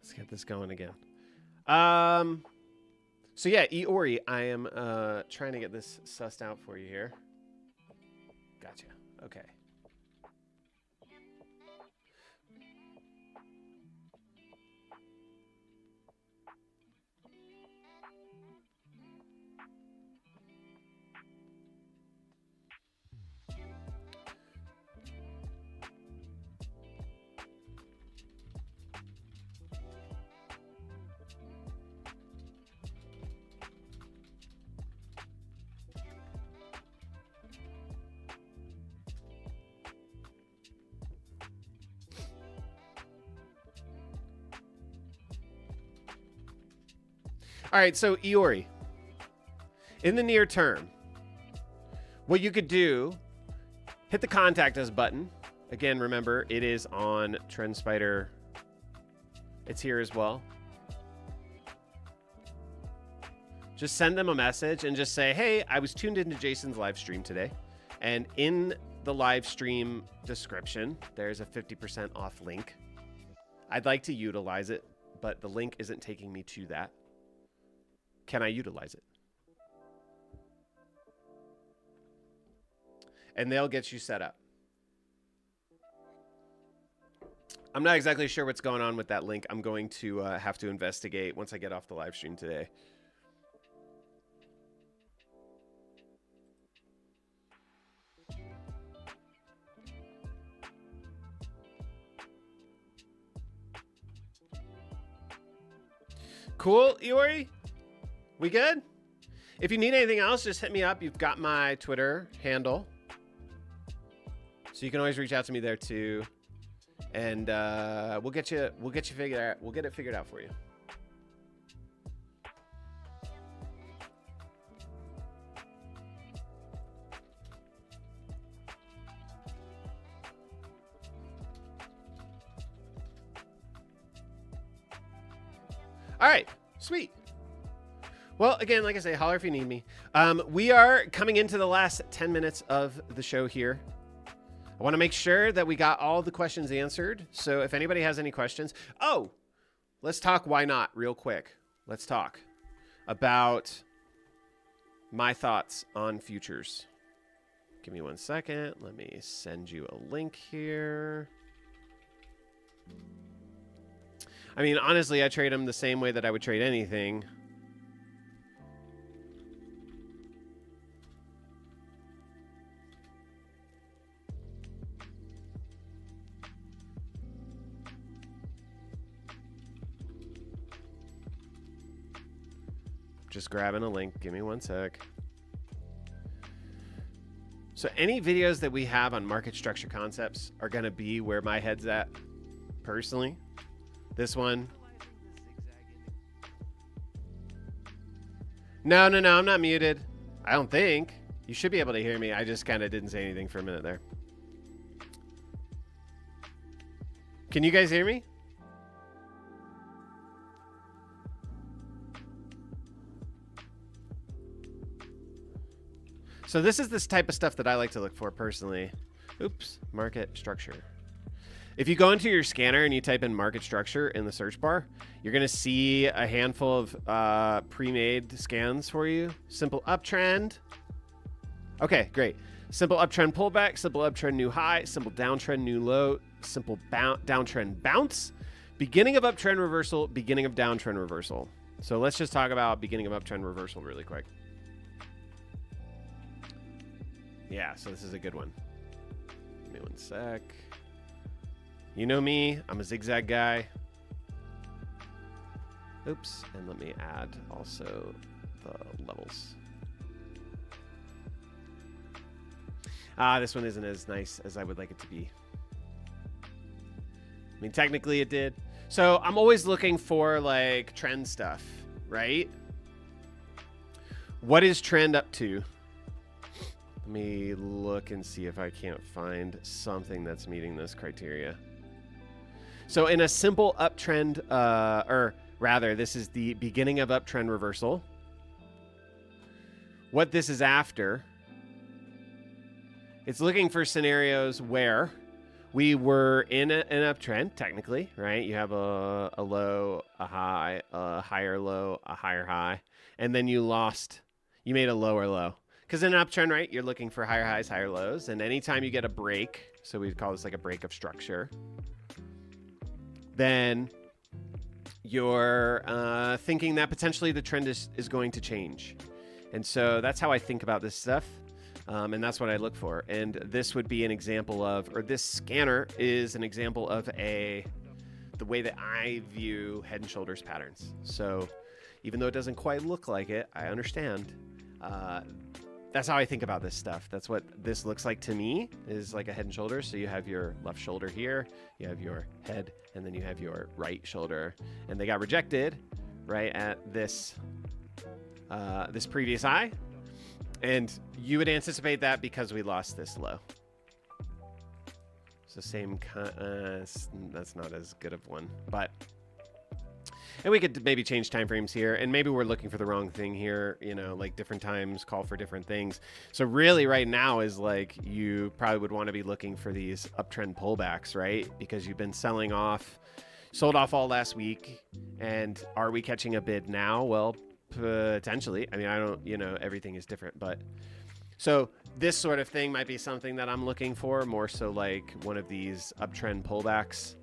A: Let's get this going again. So yeah, Iori, I am trying to get this sussed out for you here. Gotcha. Okay. All right, so Iori, in the near term, what you could do, hit the contact us button. Again, remember, it is on TrendSpider. It's here as well. Just send them a message and just say, hey, I was tuned into Jason's live stream today. And in the live stream description, there's a 50% off link. I'd like to utilize it, but the link isn't taking me to that. Can I utilize it? And they'll get you set up. I'm not exactly sure what's going on with that link. I'm going to have to investigate once I get off the live stream today. Cool, Iori? We good? If you need anything else, just hit me up. You've got my Twitter handle. So you can always reach out to me there too. And we'll get you figured out. We'll get it figured out for you. All right, sweet. Well, again, like I say, holler if you need me. We are coming into the last 10 minutes of the show here. I want to make sure that we got all the questions answered. So if anybody has any questions, let's talk why not real quick. Let's talk about my thoughts on futures. Give me 1 second. Let me send you a link here. I mean, honestly, I trade them the same way that I would trade anything. Just grabbing a link. Give me 1 sec. So any videos that we have on market structure concepts are going to be where my head's at personally. This one. No, I'm not muted. I don't think. You should be able to hear me. I just kind of didn't say anything for a minute there. Can you guys hear me? So this is this type of stuff that I like to look for personally. Oops, market structure. If you go into your scanner and you type in market structure in the search bar, you're going to see a handful of pre-made scans for you. Simple uptrend. Okay, great. Simple uptrend pullback, simple uptrend new high, simple downtrend new low, simple downtrend bounce, beginning of uptrend reversal, beginning of downtrend reversal. So let's just talk about beginning of uptrend reversal really quick. Yeah, so this is a good one. Give me 1 sec. You know me, I'm a zigzag guy. Oops, and let me add also the levels. This one isn't as nice as I would like it to be. I mean, technically it did. So I'm always looking for like trend stuff, right? What is trend up to? Let me look and see if I can't find something that's meeting this criteria. So in a simple uptrend, or rather, this is the beginning of uptrend reversal. What this is after, it's looking for scenarios where we were in an uptrend, technically, right? You have a low, a high, a higher low, a higher high, and then you made a lower low. Because in an uptrend, right, you're looking for higher highs, higher lows. And anytime you get a break, so we call this like a break of structure, then you're thinking that potentially the trend is going to change. And so that's how I think about this stuff. And that's what I look for. And this would be an example of, or this scanner is an example of the way that I view head and shoulders patterns. So even though it doesn't quite look like it, I understand. That's how I think about this stuff. That's what this looks like to me, is like a head and shoulders. So you have your left shoulder here, you have your head, and then you have your right shoulder. And they got rejected right at this this previous high. And you would anticipate that because we lost this low. So same that's not as good of one, but and we could maybe change timeframes here, and maybe we're looking for the wrong thing here, you know, like different times call for different things. So really right now is like you probably would want to be looking for these uptrend pullbacks, right? Because you've been sold off all last week. And are we catching a bid now? Well, potentially. I mean, I don't, everything is different, but so this sort of thing might be something that I'm looking for, more so like one of these uptrend pullbacks.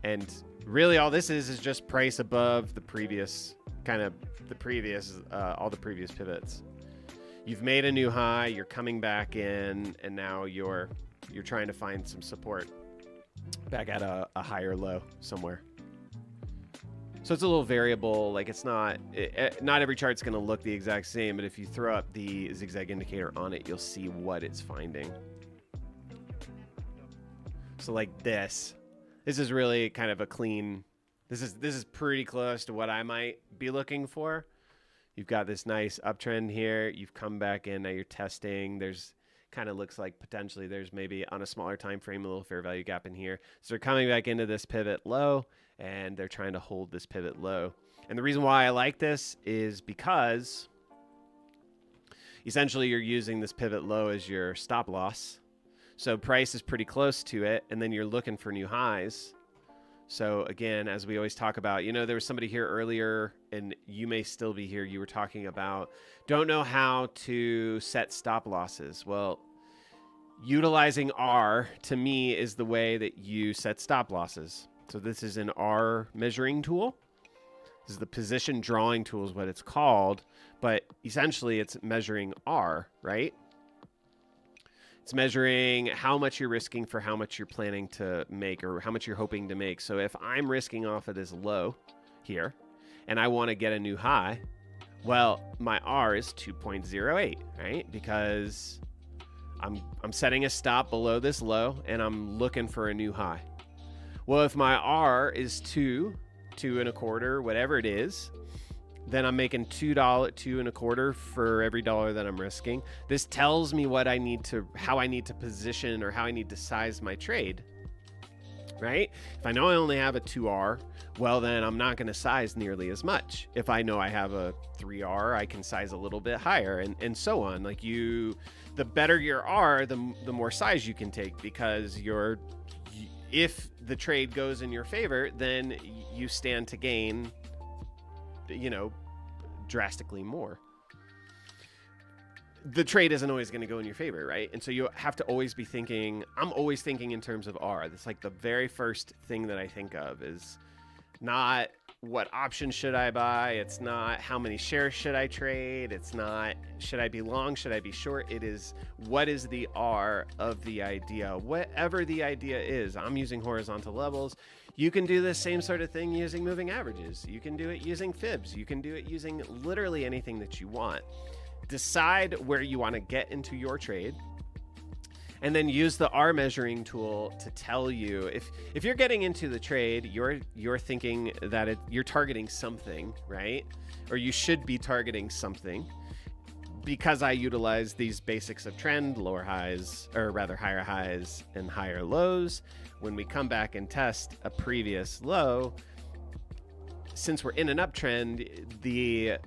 A: And really all this is just price above the previous all the previous pivots. You've made a new high, you're coming back in, and now you're trying to find some support back at a higher low somewhere. So it's a little variable. Like it's not every chart's going to look the exact same, but if you throw up the zigzag indicator on it, you'll see what it's finding. So like this is really kind of a clean, this is pretty close to what I might be looking for. You've got this nice uptrend here. You've come back in, now you're testing. There's kind of looks like potentially there's maybe on a smaller time frame a little fair value gap in here. So they're coming back into this pivot low and they're trying to hold this pivot low. And the reason why I like this is because essentially you're using this pivot low as your stop loss. So price is pretty close to it, and then you're looking for new highs. So again, as we always talk about, you know, there was somebody here earlier, and you may still be here, you were talking about, don't know how to set stop losses. Well, utilizing R, to me, is the way that you set stop losses. So this is an R measuring tool. This is the position drawing tool is what it's called, but essentially it's measuring R, right? It's measuring how much you're risking for how much you're planning to make or how much you're hoping to make. So if I'm risking off of this low here and I want to get a new high, well, my R is 2.08, right? Because I'm setting a stop below this low and I'm looking for a new high. Well, if my R is 2 and a quarter, whatever it is, then I'm making $2 and a quarter for every dollar that I'm risking. This tells me what I need to, how I need to position or how I need to size my trade, right? If I know I only have a 2R, well, then I'm not going to size nearly as much. If I know I have a 3R, I can size a little bit higher and so on. Like the better your R, the more size you can take, because if the trade goes in your favor, then you stand to gain, you know, drastically more. The trade isn't always going to go in your favor, right? And so you have to always be thinking, I'm always thinking in terms of R. That's like the very first thing that I think of is not what option should I buy? It's not how many shares should I trade? It's not should I be long? Should I be short? It is what is the R of the idea? Whatever the idea is, I'm using horizontal levels. You can do the same sort of thing using moving averages. You can do it using fibs. You can do it using literally anything that you want. Decide where you want to get into your trade, and then use the R measuring tool to tell you if you're getting into the trade, you're thinking that you're targeting something, right? Or you should be targeting something. Because I utilize these basics of trend, lower highs, or rather higher highs and higher lows. When we come back and test a previous low, since we're in an uptrend, the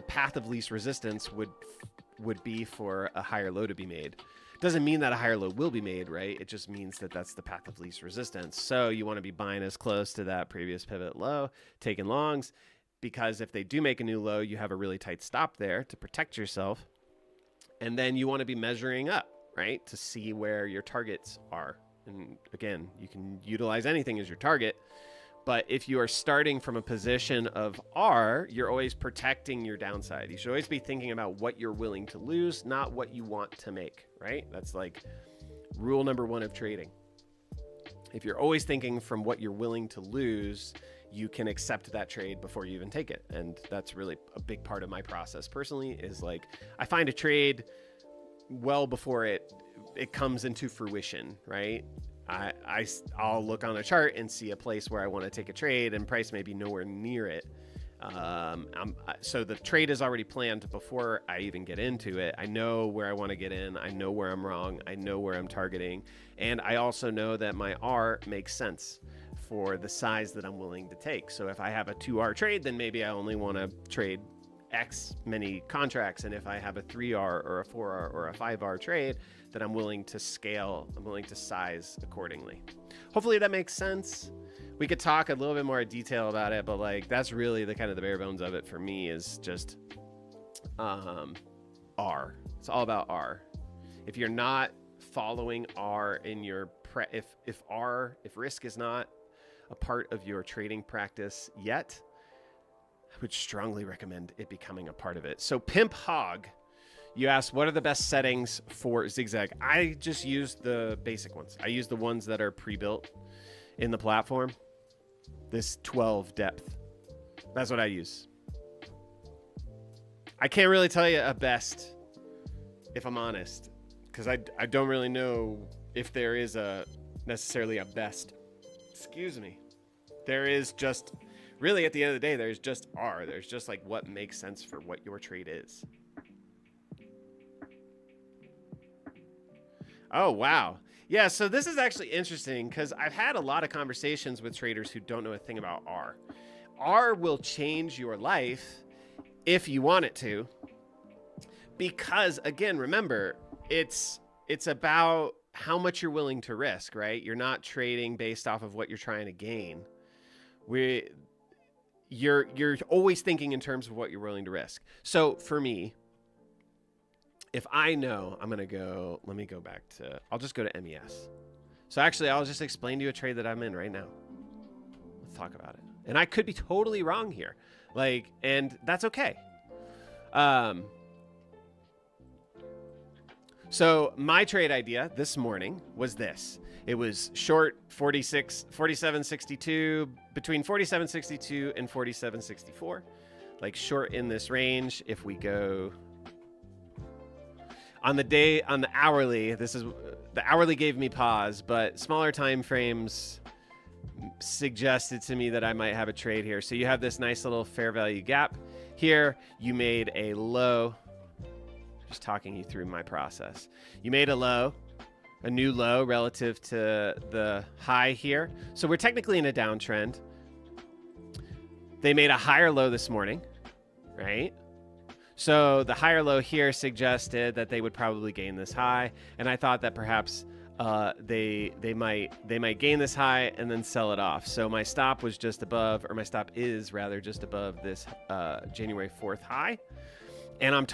A: path of least resistance would be for a higher low to be made. Doesn't mean that a higher low will be made, right? It just means that that's the path of least resistance. So you want to be buying as close to that previous pivot low, taking longs, because if they do make a new low, you have a really tight stop there to protect yourself. And then you want to be measuring up, right, to see where your targets are. And again, you can utilize anything as your target. But if you are starting from a position of R, you're always protecting your downside. You should always be thinking about what you're willing to lose, not what you want to make, right? That's like rule number one of trading. If you're always thinking from what you're willing to lose, you can accept that trade before you even take it. And that's really a big part of my process personally, is like I find a trade well before it comes into fruition, right? I'll look on a chart and see a place where I want to take a trade, and price may be nowhere near it. So the trade is already planned before I even get into it. I know where I want to get in. I know where I'm wrong. I know where I'm targeting. And I also know that my R makes sense for the size that I'm willing to take. So if I have a 2R trade, then maybe I only want to trade X many contracts. And if I have a 3R or a 4R or a 5R trade, then I'm willing to scale, I'm willing to size accordingly. Hopefully that makes sense. We could talk a little bit more detail about it, but like that's really the kind of the bare bones of it for me, is just R. It's all about R. If you're not following R in your if risk is not a part of your trading practice yet, I would strongly recommend it becoming a part of it. So Pimp Hog, you asked, what are the best settings for zigzag? I just use the basic ones. I use the ones that are pre-built in the platform. This 12 depth That's what I use. I can't really tell you a best, if I'm honest, because I don't really know if there is necessarily a best. Excuse me. There is just, really at the end of the day, there's just R. There's just like what makes sense for what your trade is. Oh, wow. Yeah, so this is actually interesting because I've had a lot of conversations with traders who don't know a thing about R. R will change your life if you want it to, because again, remember, it's about how much you're willing to risk, right? You're not trading based off of what you're trying to gain. You're always thinking in terms of what you're willing to risk. So for me, if I know I'm going to go, let me go back to, I'll just go to MES. So actually, I'll just explain to you a trade that I'm in right now. Let's talk about it. And I could be totally wrong here. And that's okay. So my trade idea this morning was this. It was short 47.62, between 47.62 and 47.64. Like short in this range. If we go on the hourly, the hourly gave me pause, but smaller time frames suggested to me that I might have a trade here. So you have this nice little fair value gap here. You made a low, just talking you through my process. You made a new low relative to the high here. So we're technically in a downtrend. They made a higher low this morning, right? So the higher low here suggested that they would probably gain this high, and I thought that perhaps they might gain this high and then sell it off. So my stop was just above, or my stop is rather just above this January 4th high, and I'm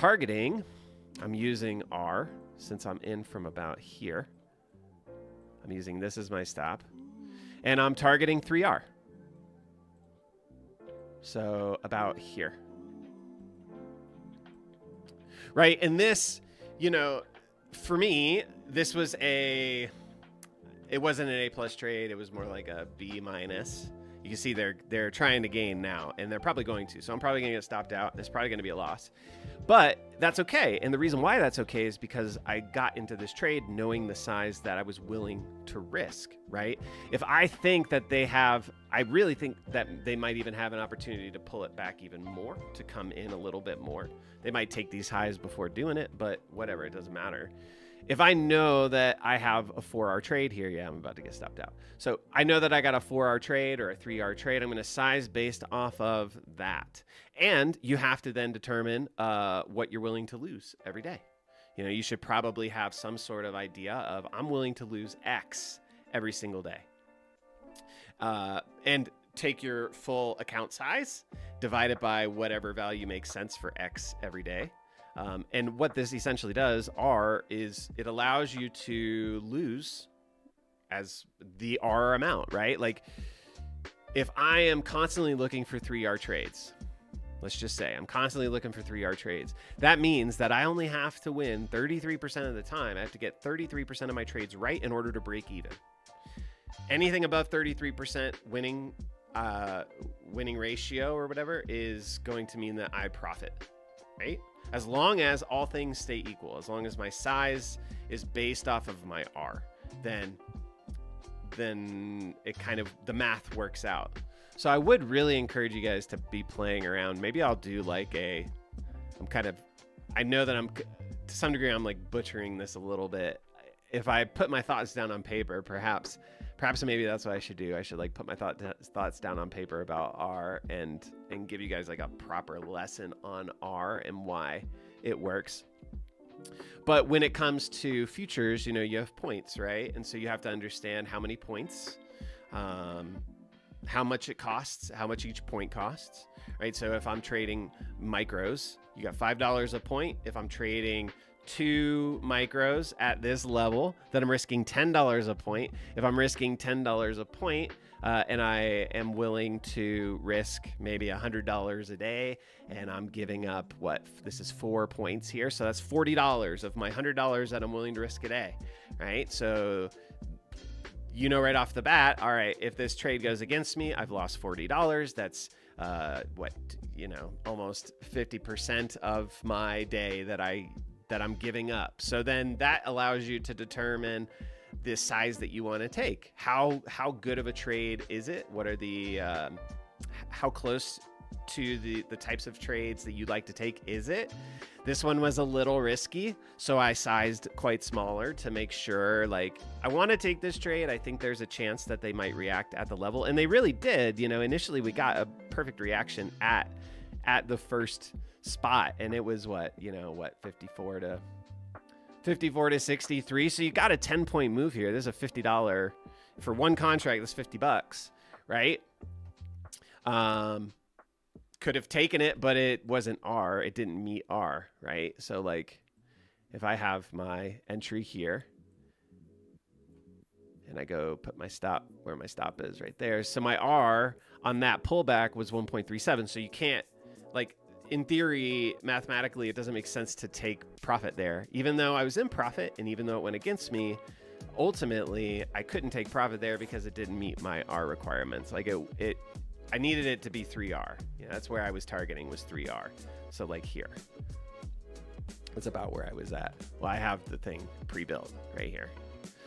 A: using R since I'm in from about here. I'm using this as my stop, and I'm targeting 3R. So about here. Right, and this, for me, this was it wasn't an A+ trade. It was more like a B-. You can see they're trying to gain now, and they're probably going to. So I'm probably going to get stopped out. It's probably going to be a loss. But that's okay. And the reason why that's okay is because I got into this trade knowing the size that I was willing to risk, right? If I think that I really think that they might even have an opportunity to pull it back even more, to come in a little bit more. They might take these highs before doing it, but whatever, it doesn't matter. If I know that I have a 4R trade here, yeah, I'm about to get stopped out. So I know that I got a 4R trade or a 3R trade. I'm going to size based off of that. And you have to then determine what you're willing to lose every day. You should probably have some sort of idea of I'm willing to lose X every single day. And take your full account size, divide it by whatever value makes sense for X every day. And what this essentially does is it allows you to lose as the R amount, right? Like if I am constantly looking for 3R trades, let's just say I'm constantly looking for 3R trades. That means that I only have to win 33% of the time. I have to get 33% of my trades right in order to break even. Anything above 33% winning ratio or whatever is going to mean that I profit, right? As long as all things stay equal, as long as my size is based off of my R, then it kind of, the math works out. So I would really encourage you guys to be playing around. Maybe I'll do like I know that to some degree, I'm like butchering this a little bit. If I put my thoughts down on paper, perhaps maybe that's what I should do. I should like put my thoughts down on paper about R and give you guys like a proper lesson on R and why it works. But when it comes to futures, you have points, right? And so you have to understand how many points, how much it costs, how much each point costs, right? So if I'm trading micros, you got $5 a point. If I'm trading 2 micros at this level, then I'm risking $10 a point. If I'm risking $10 a point, and I am willing to risk maybe $100 a day, and I'm giving up this is 4 points here. So that's $40 of my $100 that I'm willing to risk a day, right? So you know right off the bat, all right, if this trade goes against me, I've lost $40. That's almost 50% of my day that I'm giving up. So then that allows you to determine the size that you want to take. How good of a trade is it? What are the how close to the types of trades that you'd like to take is it? This one was a little risky, so I sized quite smaller to make sure, like, I want to take this trade. I think there's a chance that they might react at the level, and they really did. Initially we got a perfect reaction at the first spot, and it was 54 to 63. So you got a 10-point move here. There's a $50 for one contract. That's $50, right? Could have taken it, but it wasn't R. It didn't meet R, right? So like, if I have my entry here and I go put my stop where my stop is right there. So my R on that pullback was 1.37. So you can't, like, in theory, mathematically, it doesn't make sense to take profit there. Even though I was in profit and even though it went against me, ultimately I couldn't take profit there because it didn't meet my R requirements. Like I needed it to be 3R. That's where I was targeting, was 3R. So like here, that's about where I was at. Well, I have the thing pre-built right here.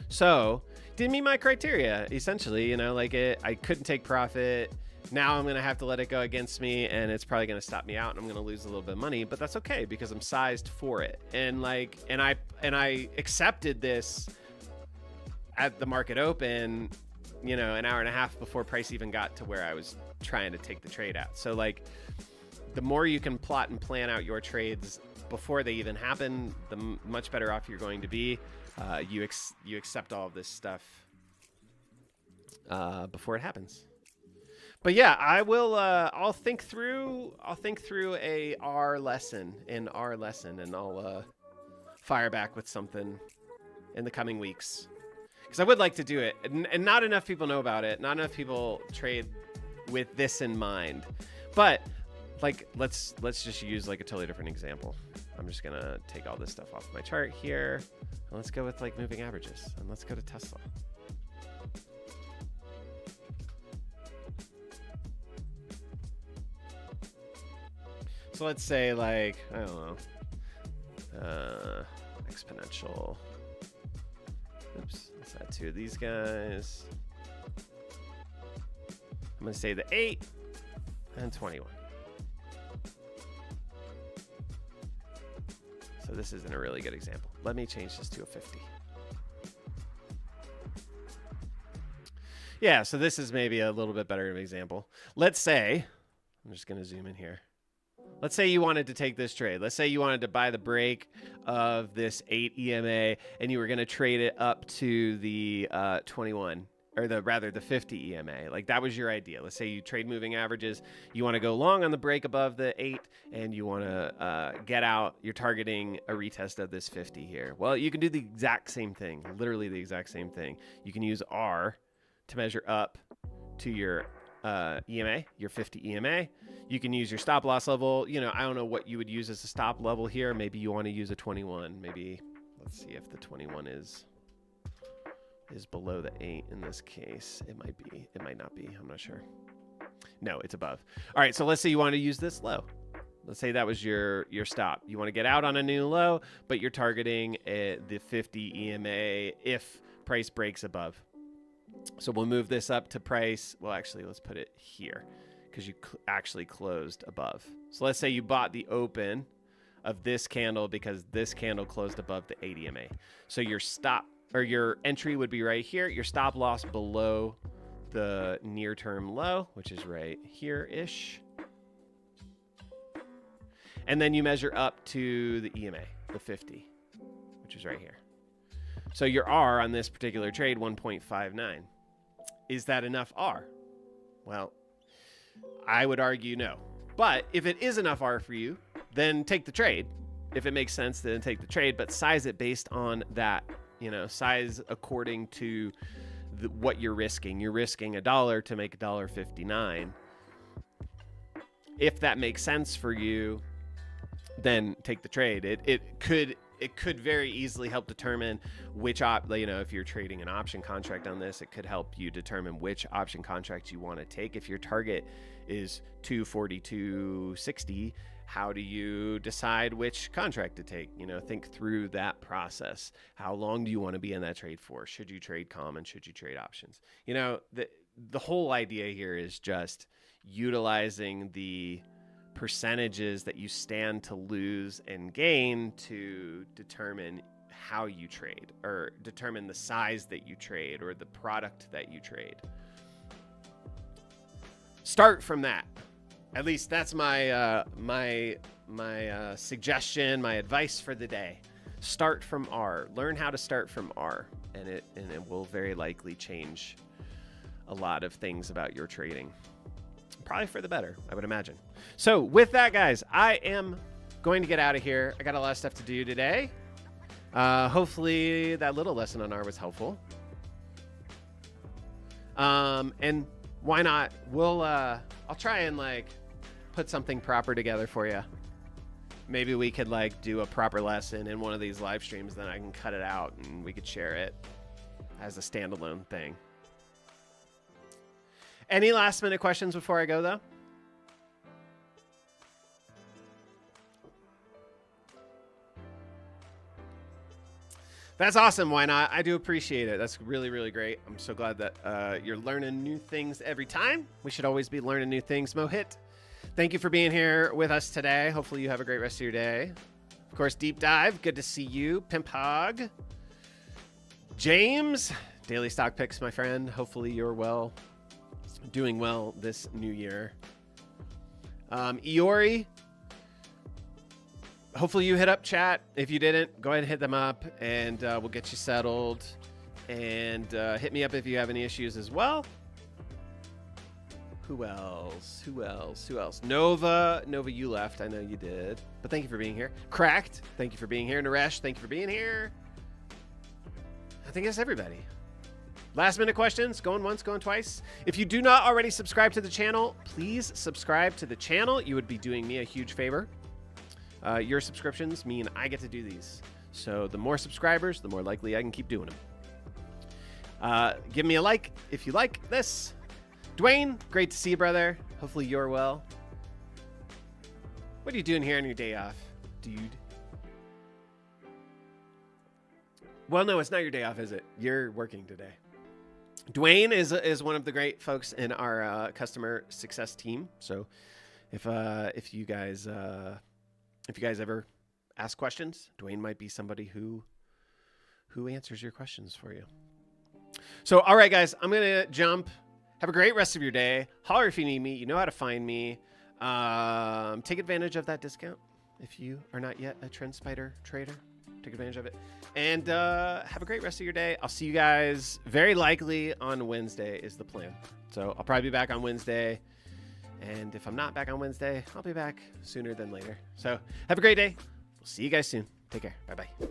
A: So didn't meet my criteria, essentially. I couldn't take profit. Now I'm going to have to let it go against me, and it's probably going to stop me out, and I'm going to lose a little bit of money, but that's okay because I'm sized for it. And I accepted this at the market open, an hour and a half before price even got to where I was trying to take the trade at. So like, the more you can plot and plan out your trades before they even happen, the much better off you're going to be. You accept all of this stuff before it happens. But yeah, I will. I'll think through a R lesson, and I'll fire back with something in the coming weeks. Because I would like to do it, and not enough people know about it. Not enough people trade with this in mind. But like, let's just use like a totally different example. I'm just gonna take all this stuff off my chart here, and let's go with like moving averages, and let's go to Tesla. So let's say, like, I don't know, exponential. Oops, let's add two of these guys. I'm going to say the 8 and 21. So this isn't a really good example. Let me change this to a 50. Yeah, so this is maybe a little bit better of an example. Let's say, I'm just going to zoom in here. Let's say you wanted to take this trade. Let's say you wanted to buy the break of this 8 EMA, and you were going to trade it up to the 21, or the 50 EMA. Like, that was your idea. Let's say you trade moving averages. You want to go long on the break above the 8, and you want to get out. You're targeting a retest of this 50 here. Well, you can do the exact same thing, literally the exact same thing. You can use R to measure up to your EMA, your 50 EMA. You can use your stop loss level. I don't know what you would use as a stop level here. Maybe you want to use a 21. Maybe, let's see if the 21 is below the 8 in this case. It might be. It might not be. I'm not sure. No, it's above. All right, so let's say you want to use this low. Let's say that was your stop. You want to get out on a new low, but you're targeting the 50 EMA if price breaks above. So we'll move this up to price. Well, actually, let's put it here because you actually closed above. So let's say you bought the open of this candle because this candle closed above the 8 EMA. So your stop or your entry would be right here. Your stop loss below the near term low, which is right here-ish. And then you measure up to the EMA, the 50, which is right here. So your R on this particular trade, 1.59. Is that enough R? Well, I would argue no. But if it is enough R for you, then take the trade. If it makes sense, then take the trade, but size it based on that, size according to what you're risking. You're risking $1 to make $1.59. If that makes sense for you, then take the trade. It could it could very easily help determine which if you're trading an option contract on this, it could help you determine which option contract you want to take. If your target is 242.60, how do you decide which contract to take? Think through that process. How long do you want to be in that trade for? Should you trade common? Should you trade options? The whole idea here is just utilizing the percentages that you stand to lose and gain to determine how you trade, or determine the size that you trade or the product that you trade. Start from that. At least that's my suggestion, my advice for the day. Start from R. Learn how to start from R, and it will very likely change a lot of things about your trading. Probably for the better, I would imagine. So with that, guys, I am going to get out of here. I got a lot of stuff to do today. Hopefully that little lesson on R was helpful. And why not? I'll try and put something proper together for you. Maybe we could do a proper lesson in one of these live streams, then I can cut it out and we could share it as a standalone thing. Any last minute questions before I go, though? That's awesome. Why not? I do appreciate it. That's really, really great. I'm so glad that you're learning new things every time. We should always be learning new things. Mohit, thank you for being here with us today. Hopefully you have a great rest of your day. Of course, Deep Dive, good to see you. Pimp Hog. James, Daily Stock Picks, my friend. Hopefully you're well. Doing well this new year. Iori, hopefully you hit up chat. If you didn't, go ahead and hit them up, and we'll get you settled. And hit me up if you have any issues as well. Who else? Nova, you left. I know you did, but thank you for being here. Cracked, thank you for being here. Naresh, thank you for being here. I think that's everybody. Last minute questions, going once, going twice. If you do not already subscribe to the channel, please subscribe to the channel. You would be doing me a huge favor. Your subscriptions mean I get to do these. So the more subscribers, the more likely I can keep doing them. Give me a like if you like this. Dwayne, great to see you, brother. Hopefully you're well. What are you doing here on your day off, dude? Well, no, it's not your day off, is it? You're working today. Dwayne is one of the great folks in our customer success team. So if you guys ever ask questions, Dwayne might be somebody who answers your questions for you. So all right, guys, I'm gonna jump. Have a great rest of your day. Holler if you need me. You know how to find me. Take advantage of that discount if you are not yet a TrendSpider trader. Take advantage of it. And have a great rest of your day. I'll see you guys very likely on Wednesday is the plan. So I'll probably be back on Wednesday. And if I'm not back on Wednesday, I'll be back sooner than later. So have a great day. We'll see you guys soon. Take care. Bye-bye.